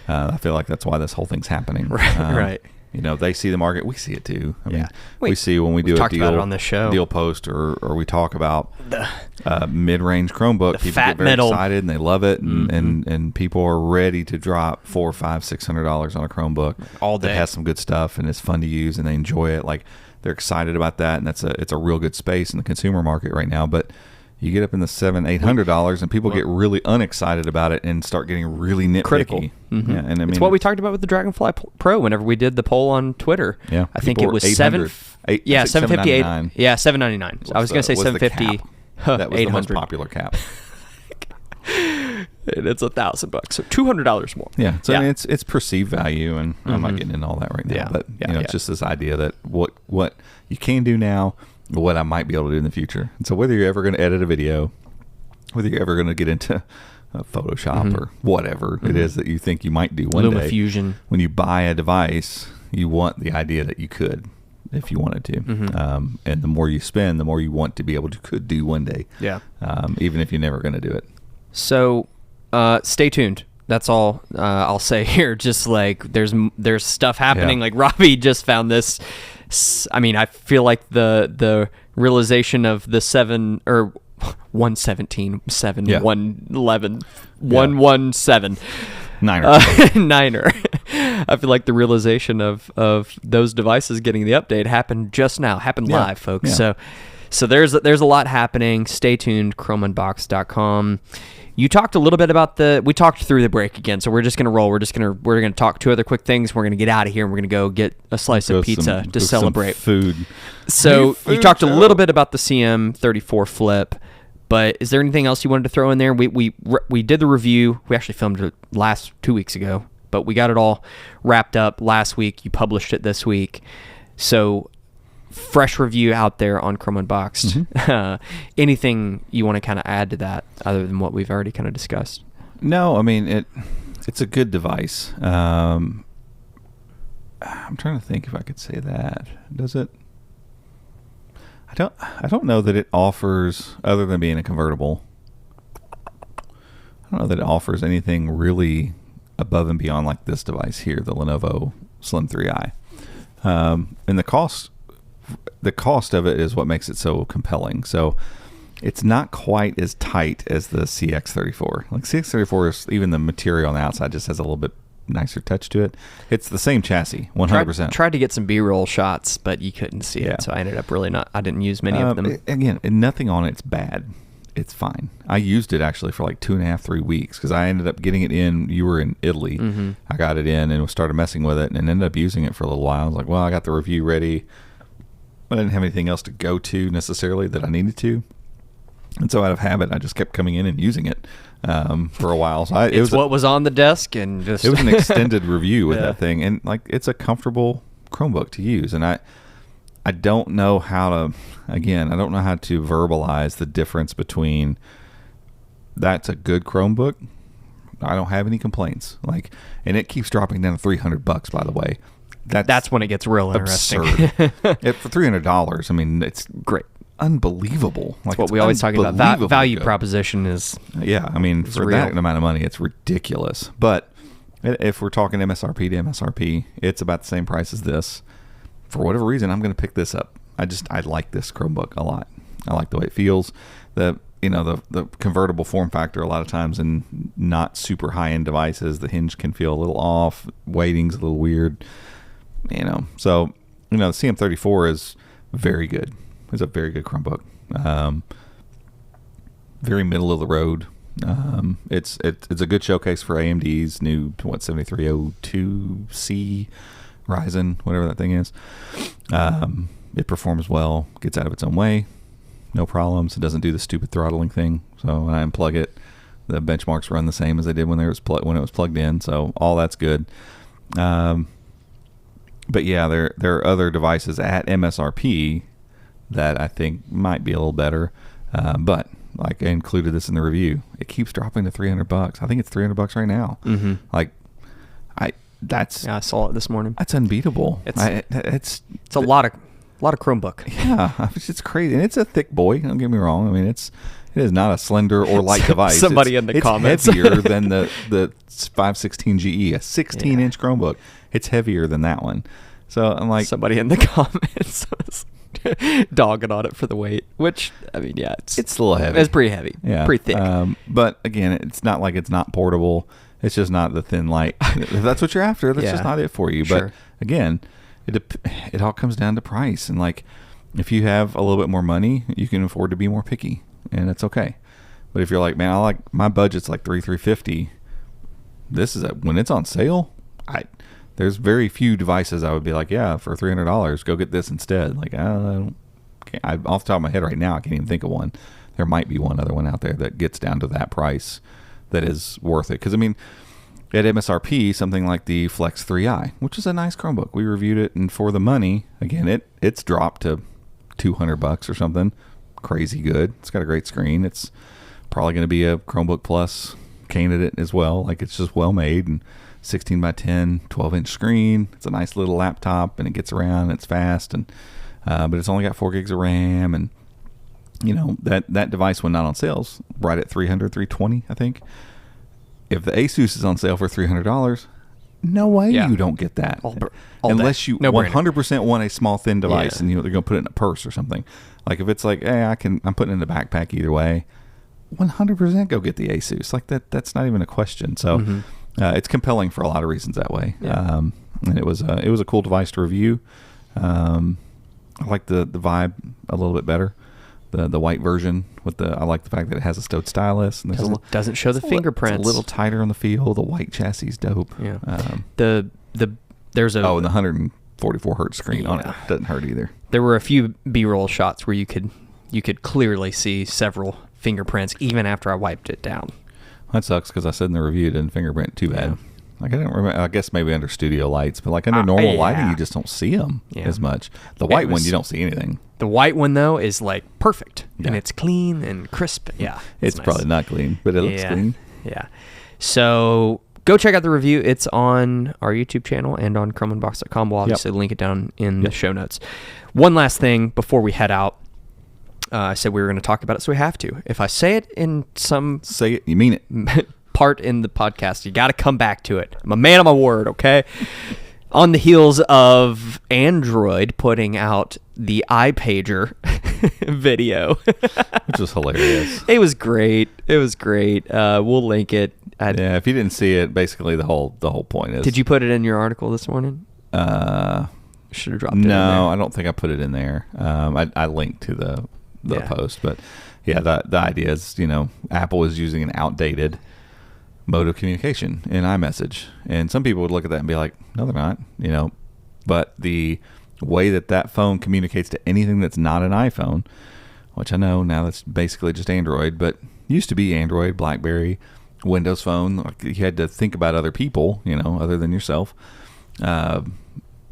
I feel like that's why this whole thing's happening. Right. You know, they see the market. We see it too. I mean, we we see when we do a deal about it on this show. Deal post, or we talk about mid-range Chromebook. People get very excited and they love it, and people are ready to drop $400, $500, $600 on a Chromebook all day. That has some good stuff and it's fun to use and they enjoy it. Like they're excited about that, and it's a real good space in the consumer market right now. But you get up in the $700-$800 and people get really unexcited about it and start getting really nitpicky. Critical. Mm-hmm. Yeah, and I mean, it's what we talked about with the Dragonfly Pro whenever we did the poll on Twitter. Yeah, I think it was $758. Yeah, $758. Yeah, $799. I was going to say $750. That was the most popular cap. And it's $1,000, so $200 more. Yeah, so I mean, it's perceived value, and I'm not getting into all that right now. But you know, it's just this idea that what you can do now, what I might be able to do in the future. And so whether you're ever going to edit a video, whether you're ever going to get into Photoshop or whatever it is that you think you might do one day, LumaFusion. When you buy a device, you want the idea that you could, if you wanted to. And the more you spend, the more you want to be able to could do one day. Yeah. Even if you're never going to do it. So stay tuned. That's all I'll say here. Just like there's stuff happening. Like Robbie just found this. I mean, I feel like the realization of the 117, 7, 111, 117 Niner. I feel like the realization of those devices getting the update happened just now. Happened live, folks. Yeah. So there's a lot happening. Stay tuned. ChromeUnboxed.com. You talked a little bit about we talked through the break again, so we're just going to roll. We're going to talk two other quick things. We're going to get out of here, and we're going to go get a slice of pizza to celebrate. Food. So you talked a little bit about the CM34 Flip, but is there anything else you wanted to throw in there? We did the review. We actually filmed it 2 weeks ago, but we got it all wrapped up last week. You published it this week. So fresh review out there on Chrome Unboxed. Anything you want to kind of add to that other than what we've already kind of discussed? No, I mean it's a good device. I'm trying to think if I could say that. Does it? I don't know that it offers, other than being a convertible, I don't know that it offers anything really above and beyond like this device here, the Lenovo Slim 3i. And the cost of it is what makes it so compelling. So it's not quite as tight as the CX34. Like CX34 is, even the material on the outside just has a little bit nicer touch to it. It's the same chassis, 100%. Tried to get some B-roll shots, but you couldn't see it, so I ended up I didn't use many of them. Again, nothing on it's bad. It's fine. I used it actually for like 2.5, 3 weeks because I ended up getting it in. You were in Italy. I got it in and started messing with it and ended up using it for a little while. I was like, well, I got the review ready. I didn't have anything else to go to necessarily that I needed to. And so out of habit, I just kept coming in and using it for a while. So it was what was on the desk, and just it was an extended review with that thing, and like it's a comfortable Chromebook to use. And I don't know how to verbalize the difference between that's a good Chromebook. I don't have any complaints. Like, and it keeps dropping down to $300, by the way. That's when it gets real interesting. Absurd. For $300, I mean, it's great. Unbelievable. Like, what we always talk about. Value proposition is. Yeah, I mean, for real. that amount of money, it's ridiculous. But if we're talking MSRP to MSRP, it's about the same price as this. For whatever reason, I'm going to pick this up. I like this Chromebook a lot. I like the way it feels. The convertible form factor, a lot of times in not super high end devices, the hinge can feel a little off. Weighting's a little weird. So the CM34 is very good. It's a very good Chromebook. Very middle of the road. It's a good showcase for AMD's new 7302C Ryzen, whatever that thing is. It performs well, gets out of its own way, no problems. It doesn't do the stupid throttling thing. So when I unplug it, The benchmarks run the same as they did when it was plugged in, so all that's good. But yeah, there are other devices at MSRP that I think might be a little better. But like I included this in the review, it keeps dropping to $300. I think it's $300 right now. Mm-hmm. Like I saw it this morning. That's unbeatable. It's a lot of Chromebook. Yeah, it's crazy, and it's a thick boy. Don't get me wrong. I mean, it is not a slender or light device. Somebody in the comments. It's heavier than the 516 GE, a 16-inch Chromebook. It's heavier than that one. So I'm like, somebody in the comments was dogging on it for the weight, which, I mean, yeah, it's a little heavy. It's pretty heavy. Yeah, pretty thick. But again, it's not like it's not portable. It's just not the thin light. If that's what you're after, that's just not it for you. Sure. But again, it all comes down to price, and like if you have a little bit more money, you can afford to be more picky, and it's okay. But if you're like, man, I like my budget's like $350, this is when it's on sale. There's very few devices I would be like, yeah, for $300, go get this instead. Like off the top of my head right now, I can't even think of one. There might be one other one out there that gets down to that price that is worth it. Because I mean, at MSRP, something like the Flex 3i, which is a nice Chromebook. We reviewed it, and for the money, again, it's dropped to $200 or something. Crazy good. It's got a great screen. It's probably going to be a Chromebook Plus candidate as well. Like, it's just well made, and 16 by 10, 12-inch screen. It's a nice little laptop, and it gets around. And it's fast, and but it's only got 4 gigs of RAM, and you know that device, when not on sales, right at $320, I think. If the Asus is on sale for $300, no way you don't get that. Unless you 100% want a small, thin device, and they're going to put it in a purse or something. Like if it's like, hey, I'm putting it in a backpack either way, 100% go get the Asus. Like that's not even a question. So it's compelling for a lot of reasons that way. Yeah. And it was a cool device to review. I like the vibe a little bit better. The white version I like the fact that it has a stowed stylus and doesn't show the fingerprints. It's a little tighter on the feel. The white chassis is dope. Yeah. There's and the 144 hertz screen on it doesn't hurt either. There were a few B-roll shots where you could clearly see several fingerprints even after I wiped it down. That sucks because I said in the review it didn't fingerprint too bad. Yeah. Like I didn't remember. I guess maybe under studio lights, but like under normal lighting, you just don't see them as much. The white one, you don't see anything. The white one though is like perfect, and it's clean and crisp. Yeah, it's nice. Probably not clean, but it looks clean. Yeah. So go check out the review. It's on our YouTube channel and on chromeunbox.com. We'll obviously link it down in the show notes. One last thing before we head out. I said we were going to talk about it, so we have to. If I say it in say it, you mean it. Part in the podcast, you got to come back to it. I'm a man of my word, okay? On the heels of Android putting out the iPager video, which was hilarious. It was great. We'll link it. If you didn't see it, basically the whole point is. Did you put it in your article this morning? Should have dropped it in there. No, I don't think I put it in there. I linked to the post, but yeah, the idea is, Apple is using an outdated mode of communication in iMessage, and some people would look at that and be like, no, they're not, but the way that phone communicates to anything that's not an iPhone, which I know now that's basically just Android, but used to be Android, BlackBerry, Windows Phone. Like you had to think about other people, other than yourself.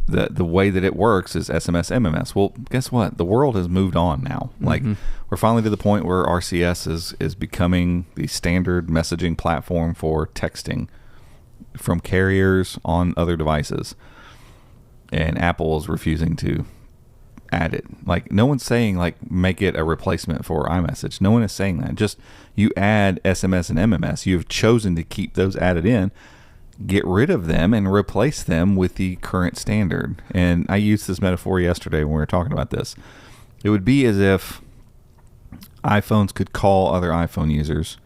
The way that it works is SMS, MMS. Well, guess what? The world has moved on now. Like we're finally to the point where RCS is becoming the standard messaging platform for texting from carriers on other devices. And Apple is refusing to add it. Like no one's saying like make it a replacement for iMessage. No one is saying that. Just you add SMS and MMS. You've chosen to keep those added in. Get rid of them and replace them with the current standard. And I used this metaphor yesterday when we were talking about this. It would be as if iPhones could call other iPhone users,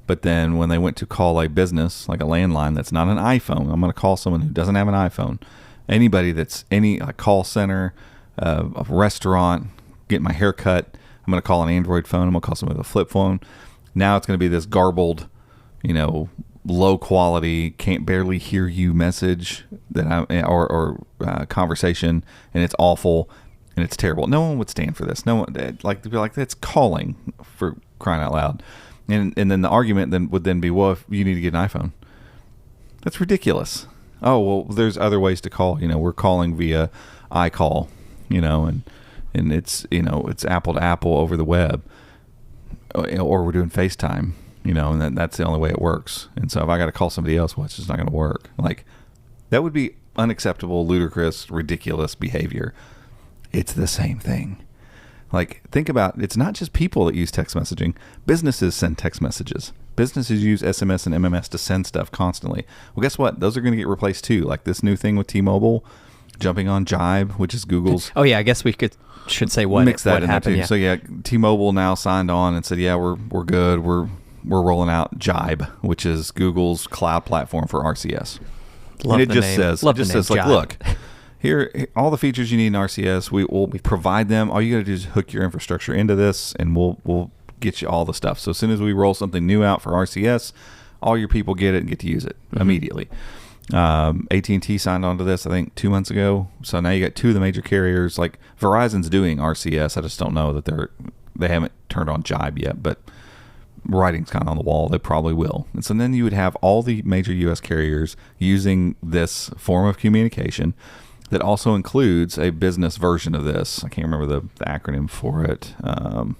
but then when they went to call a business, like a landline that's not an iPhone, I'm going to call someone who doesn't have an iPhone. Anybody that's a call center, a restaurant, get my hair cut, I'm going to call an Android phone. I'm going to call someone with a flip phone. Now it's going to be this garbled, low quality, can't barely hear you message or conversation, and it's awful and it's terrible. No one would stand for this. No one, like to be like, that's calling, for crying out loud. And then the argument then would then be, well, if you need to get an iPhone. That's ridiculous. Oh, well, there's other ways to call. We're calling via iCall, and it's, it's Apple to Apple over the web, or we're doing FaceTime, and that's the only way it works. And so if I got to call somebody else, well, it's just not going to work. Like, that would be unacceptable, ludicrous, ridiculous behavior. It's the same thing. Like, think about, it's not just people that use text messaging. Businesses send text messages. Businesses use SMS and MMS to send stuff constantly. Well, guess what? Those are going to get replaced too. Like this new thing with T-Mobile, jumping on Jibe, which is Google's. Oh yeah, I guess we should say what mix that what in happened. there too. Yeah. So yeah, T-Mobile now signed on and said, yeah, we're good. We're rolling out Jibe, which is Google's cloud platform for RCS. Love and it the just name. says, Love it just the name, says like, Jibe. look, here, all the features you need in RCS, we provide them. All you got to do is hook your infrastructure into this, and we'll get you all the stuff. So as soon as we roll something new out for RCS, all your people get it and get to use it immediately. AT&T signed on to this, I think, 2 months ago. So now you got two of the major carriers. Like Verizon's doing RCS. I just don't know that they haven't turned on Jibe yet, but writing's kind of on the wall. They probably will. And so then you would have all the major U.S. carriers using this form of communication that also includes a business version of this. I can't remember the acronym for it. Here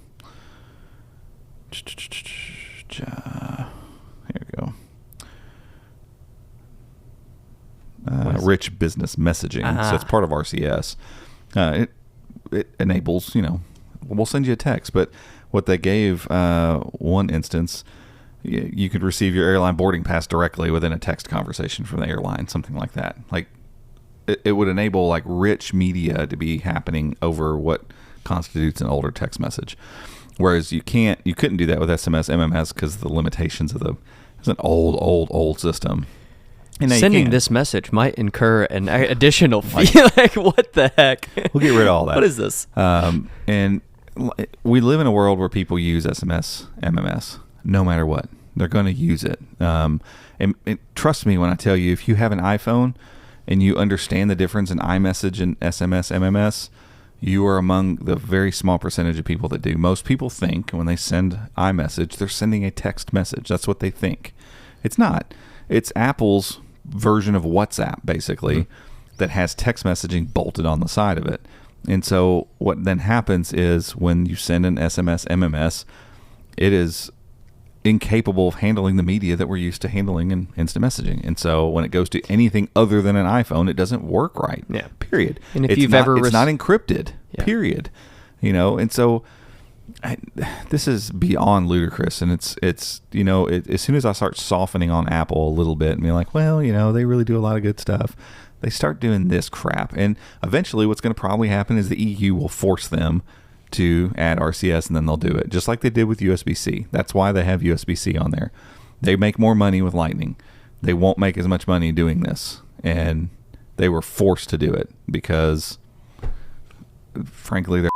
we go. Rich business messaging. So it's part of RCS. It enables, we'll send you a text, but what they gave one instance, you could receive your airline boarding pass directly within a text conversation from the airline, something like that. Like it would enable like rich media to be happening over what constitutes an older text message. Whereas you couldn't do that with SMS, MMS because of the limitations of it's an old system. And sending this message might incur an additional fee. Like, what the heck? We'll get rid of all that. What is this? And we live in a world where people use SMS, MMS, no matter what. They're going to use it. And trust me when I tell you, if you have an iPhone and you understand the difference in iMessage and SMS, MMS, you are among the very small percentage of people that do. Most people think when they send iMessage, they're sending a text message. That's what they think. It's not. It's Apple's version of WhatsApp, basically, that has text messaging bolted on the side of it. And so what then happens is when you send an SMS, MMS, it is incapable of handling the media that we're used to handling in instant messaging. And so when it goes to anything other than an iPhone, it doesn't work right. Yeah. Period. And if it's you've not, ever it's not encrypted. Yeah. Period. And so this is beyond ludicrous, and it's as soon as I start softening on Apple a little bit and be like, well, they really do a lot of good stuff, they start doing this crap, and eventually what's going to probably happen is the EU will force them to add RCS, and then they'll do it just like they did with USB-C. That's why they have USB-C on there. They make more money with Lightning. They won't make as much money doing this, and they were forced to do it because frankly they're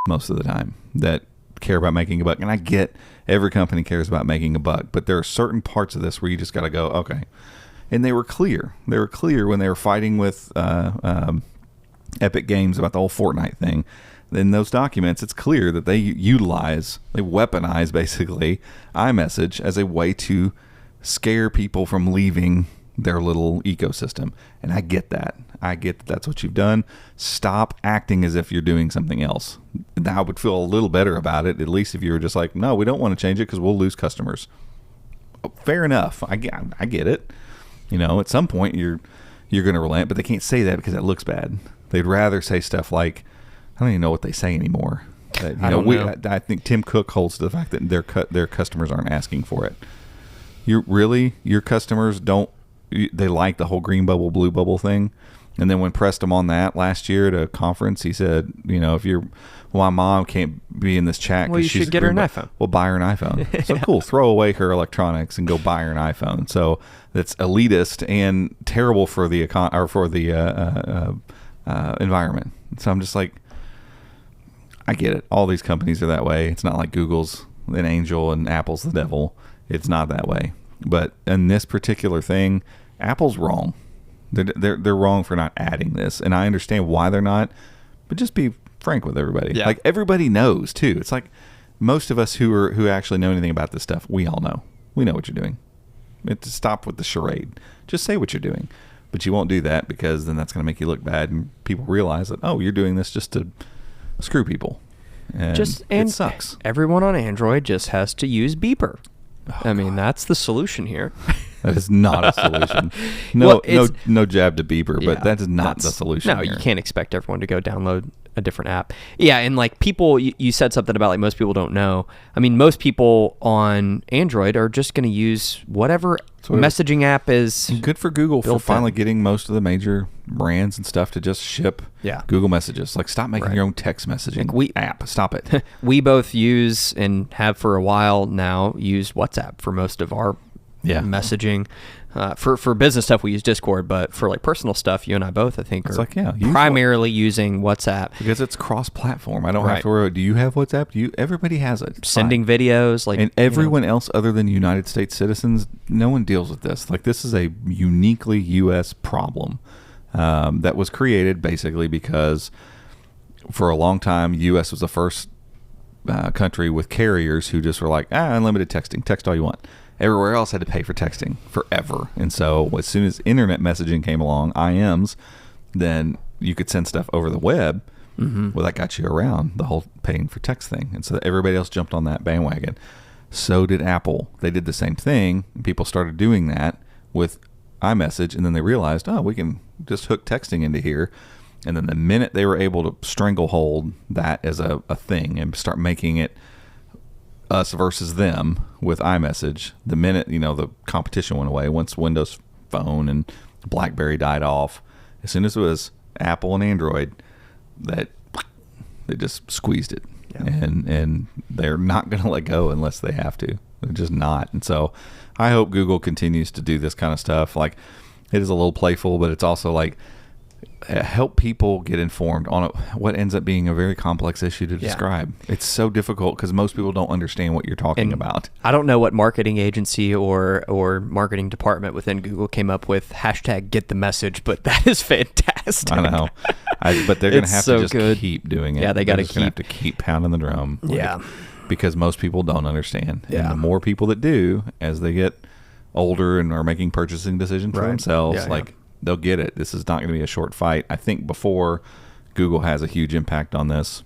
most of the time that care about making a buck. And I get every company cares about making a buck, but there are certain parts of this where you just got to go, okay. And they were clear. They were clear when they were fighting with Epic Games about the whole Fortnite thing. In those documents, it's clear that they weaponize basically iMessage as a way to scare people from leaving their little ecosystem. And I get that. I get that that's what you've done. Stop acting as if you're doing something else. I would feel a little better about it, at least if you were just like, no, we don't want to change it because we'll lose customers. Fair enough. I get it. At some point you're going to relent, but they can't say that because that looks bad. They'd rather say stuff like, I don't even know what they say anymore. I don't know. I think Tim Cook holds to the fact that their customers aren't asking for it. Your customers don't. They like the whole green bubble, blue bubble thing. And then when pressed him on that last year at a conference, he said, my mom can't be in this chat. Well, you should get her an iPhone. Well, buy her an iPhone. So cool. Throw away her electronics and go buy her an iPhone. So that's elitist and terrible for the environment. So I'm just like, I get it. All these companies are that way. It's not like Google's an angel and Apple's the devil. It's not that way. But in this particular thing, Apple's wrong. They're wrong for not adding this, and I understand why they're not. But just be frank with everybody. Yeah. Like everybody knows too. It's like most of us who actually know anything about this stuff, we all know. We know what you're doing. Stop with the charade. Just say what you're doing. But you won't do that because then that's going to make you look bad, and people realize that, oh, you're doing this just to screw people. And it sucks. Everyone on Android just has to use Beeper. I mean, that's the solution here. That is not a solution. No jab to Beeper, but that is not the solution. No, you can't expect everyone to go download a different app. Yeah, and like people, you said something about like most people don't know. I mean, most people on Android are just going to use whatever messaging app is. Good for Google for finally getting most of the major brands and stuff to just ship Google Messages. Like, stop making your own text messaging app. Stop it. We both use and have for a while now used WhatsApp for most of our messaging. For business stuff, we use Discord, but for like personal stuff, you and I both, I think, are primarily using WhatsApp because it's cross-platform. I don't have to worry. Do you have WhatsApp? Everybody has it. Sending videos, like, and everyone else other than United States citizens, no one deals with this. Like, this is a uniquely U.S. problem that was created basically because for a long time, U.S. was the first country with carriers who just were like, unlimited texting, text all you want. Everywhere else had to pay for texting forever. And so as soon as internet messaging came along, IMs, then you could send stuff over the web. Well, that got you around the whole paying for text thing. And so everybody else jumped on that bandwagon. So did Apple. They did the same thing. People started doing that with iMessage, and then they realized, we can just hook texting into here. And then the minute they were able to stranglehold that as a thing and start making it us versus them with iMessage, the minute the competition went away, once Windows Phone and BlackBerry died off, as soon as it was Apple and Android, that they just squeezed it, and they're not going to let go unless they have to. They're just not. And so I hope Google continues to do this kind of stuff. Like, it is a little playful, but it's also like help people get informed on what ends up being a very complex issue to describe. It's so difficult because most people don't understand what you're talking about. I don't know what marketing agency or marketing department within Google came up with hashtag get the message, but that is fantastic. I know. But they're going to have to just keep doing it. Yeah, they got to have to keep pounding the drum. Because most people don't understand. And the more people that do, as they get older and are making purchasing decisions for themselves, they'll get it. This is not going to be a short fight. I think before Google has a huge impact on this,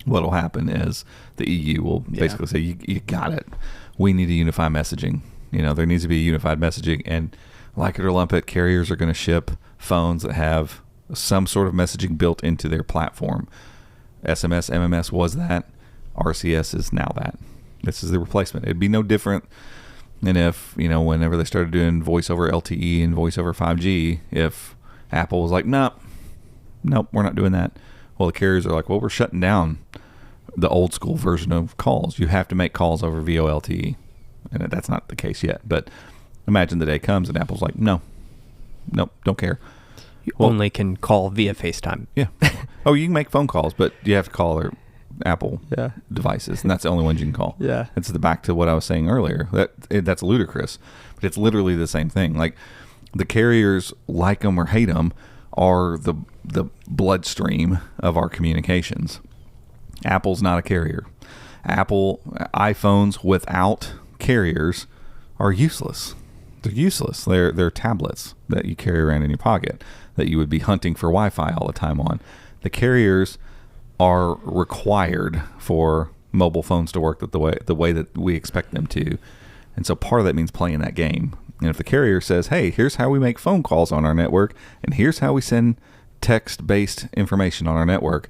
what will happen is the EU will basically say, you got it. We need to unify messaging. There needs to be unified messaging. And like it or lump it, carriers are going to ship phones that have some sort of messaging built into their platform. SMS, MMS was that. RCS is now that. This is the replacement. It'd be no different than if, whenever they started doing voice over LTE and voice over 5G, if Apple was like, nope, we're not doing that. Well, the carriers are like, well, we're shutting down the old school version of calls. You have to make calls over VoLTE. And that's not the case yet. But imagine the day comes and Apple's like, nope, don't care. You only can call via FaceTime. Yeah. Oh, you can make phone calls, but you have to call their Apple devices, and that's the only ones you can call. It's back to what I was saying earlier. That's ludicrous, but it's literally the same thing. Like, the carriers, like them or hate them, are the bloodstream of our communications. Apple's not a carrier. iPhones without carriers are useless. They're useless. They're tablets that you carry around in your pocket that you would be hunting for Wi-Fi all the time on. The carriers are required for mobile phones to work the way that we expect them to. And so part of that means playing that game. And if the carrier says, hey, here's how we make phone calls on our network, and here's how we send text-based information on our network,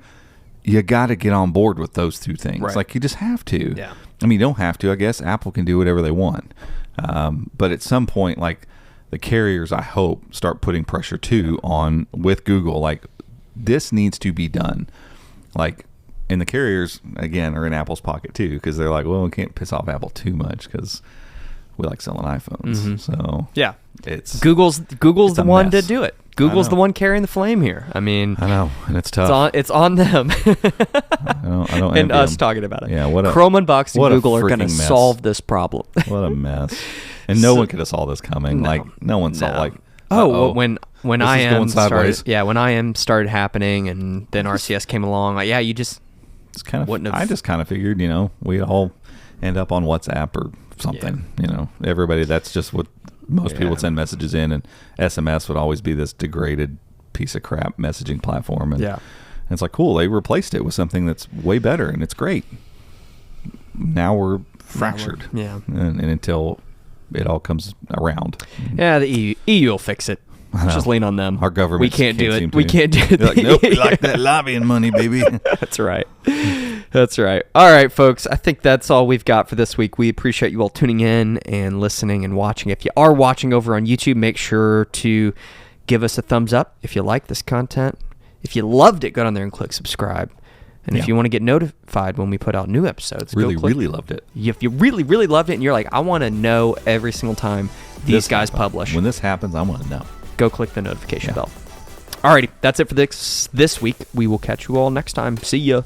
you got to get on board with those two things. Right. Like, you just have to. I mean, you don't have to. I guess Apple can do whatever they want. But at some point, like, the carriers, I hope, start putting pressure too on with Google. Like, this needs to be done. Like, and the carriers, again, are in Apple's pocket too, because they're like, well, we can't piss off Apple too much because we like selling iPhones. So it's Google's the one to do it. Google's the one carrying the flame here. I mean, I know, and it's tough. It's on them. I don't and us them. talking about it. Yeah, Chrome Unboxing and Google are going to solve this problem. What a mess! And no one could have saw this coming. No one saw like. When IM started, when IM started happening, and then RCS came along, you just It's kind of. Wouldn't have- I just kind of figured, we'd all end up on WhatsApp or something. Everybody. That's just what most people would send messages in, and SMS would always be this degraded piece of crap messaging platform. And it's like, cool. They replaced it with something that's way better, and it's great. Now we're fractured. And until it all comes around. Yeah, the EU will fix it. Just lean on them. Our government. We can't do it. We can't do it. Like, nope, we like that lobbying money, baby. That's right. That's right. All right, folks. I think that's all we've got for this week. We appreciate you all tuning in and listening and watching. If you are watching over on YouTube, make sure to give us a thumbs up if you like this content. If you loved it, go down there and click subscribe. And if you want to get notified when we put out new episodes, really loved it. If you really, really loved it and you're like, I want to know every single time these guys publish. When this happens, I want to know. Go click the notification bell. Alrighty, that's it for this week. We will catch you all next time. See ya.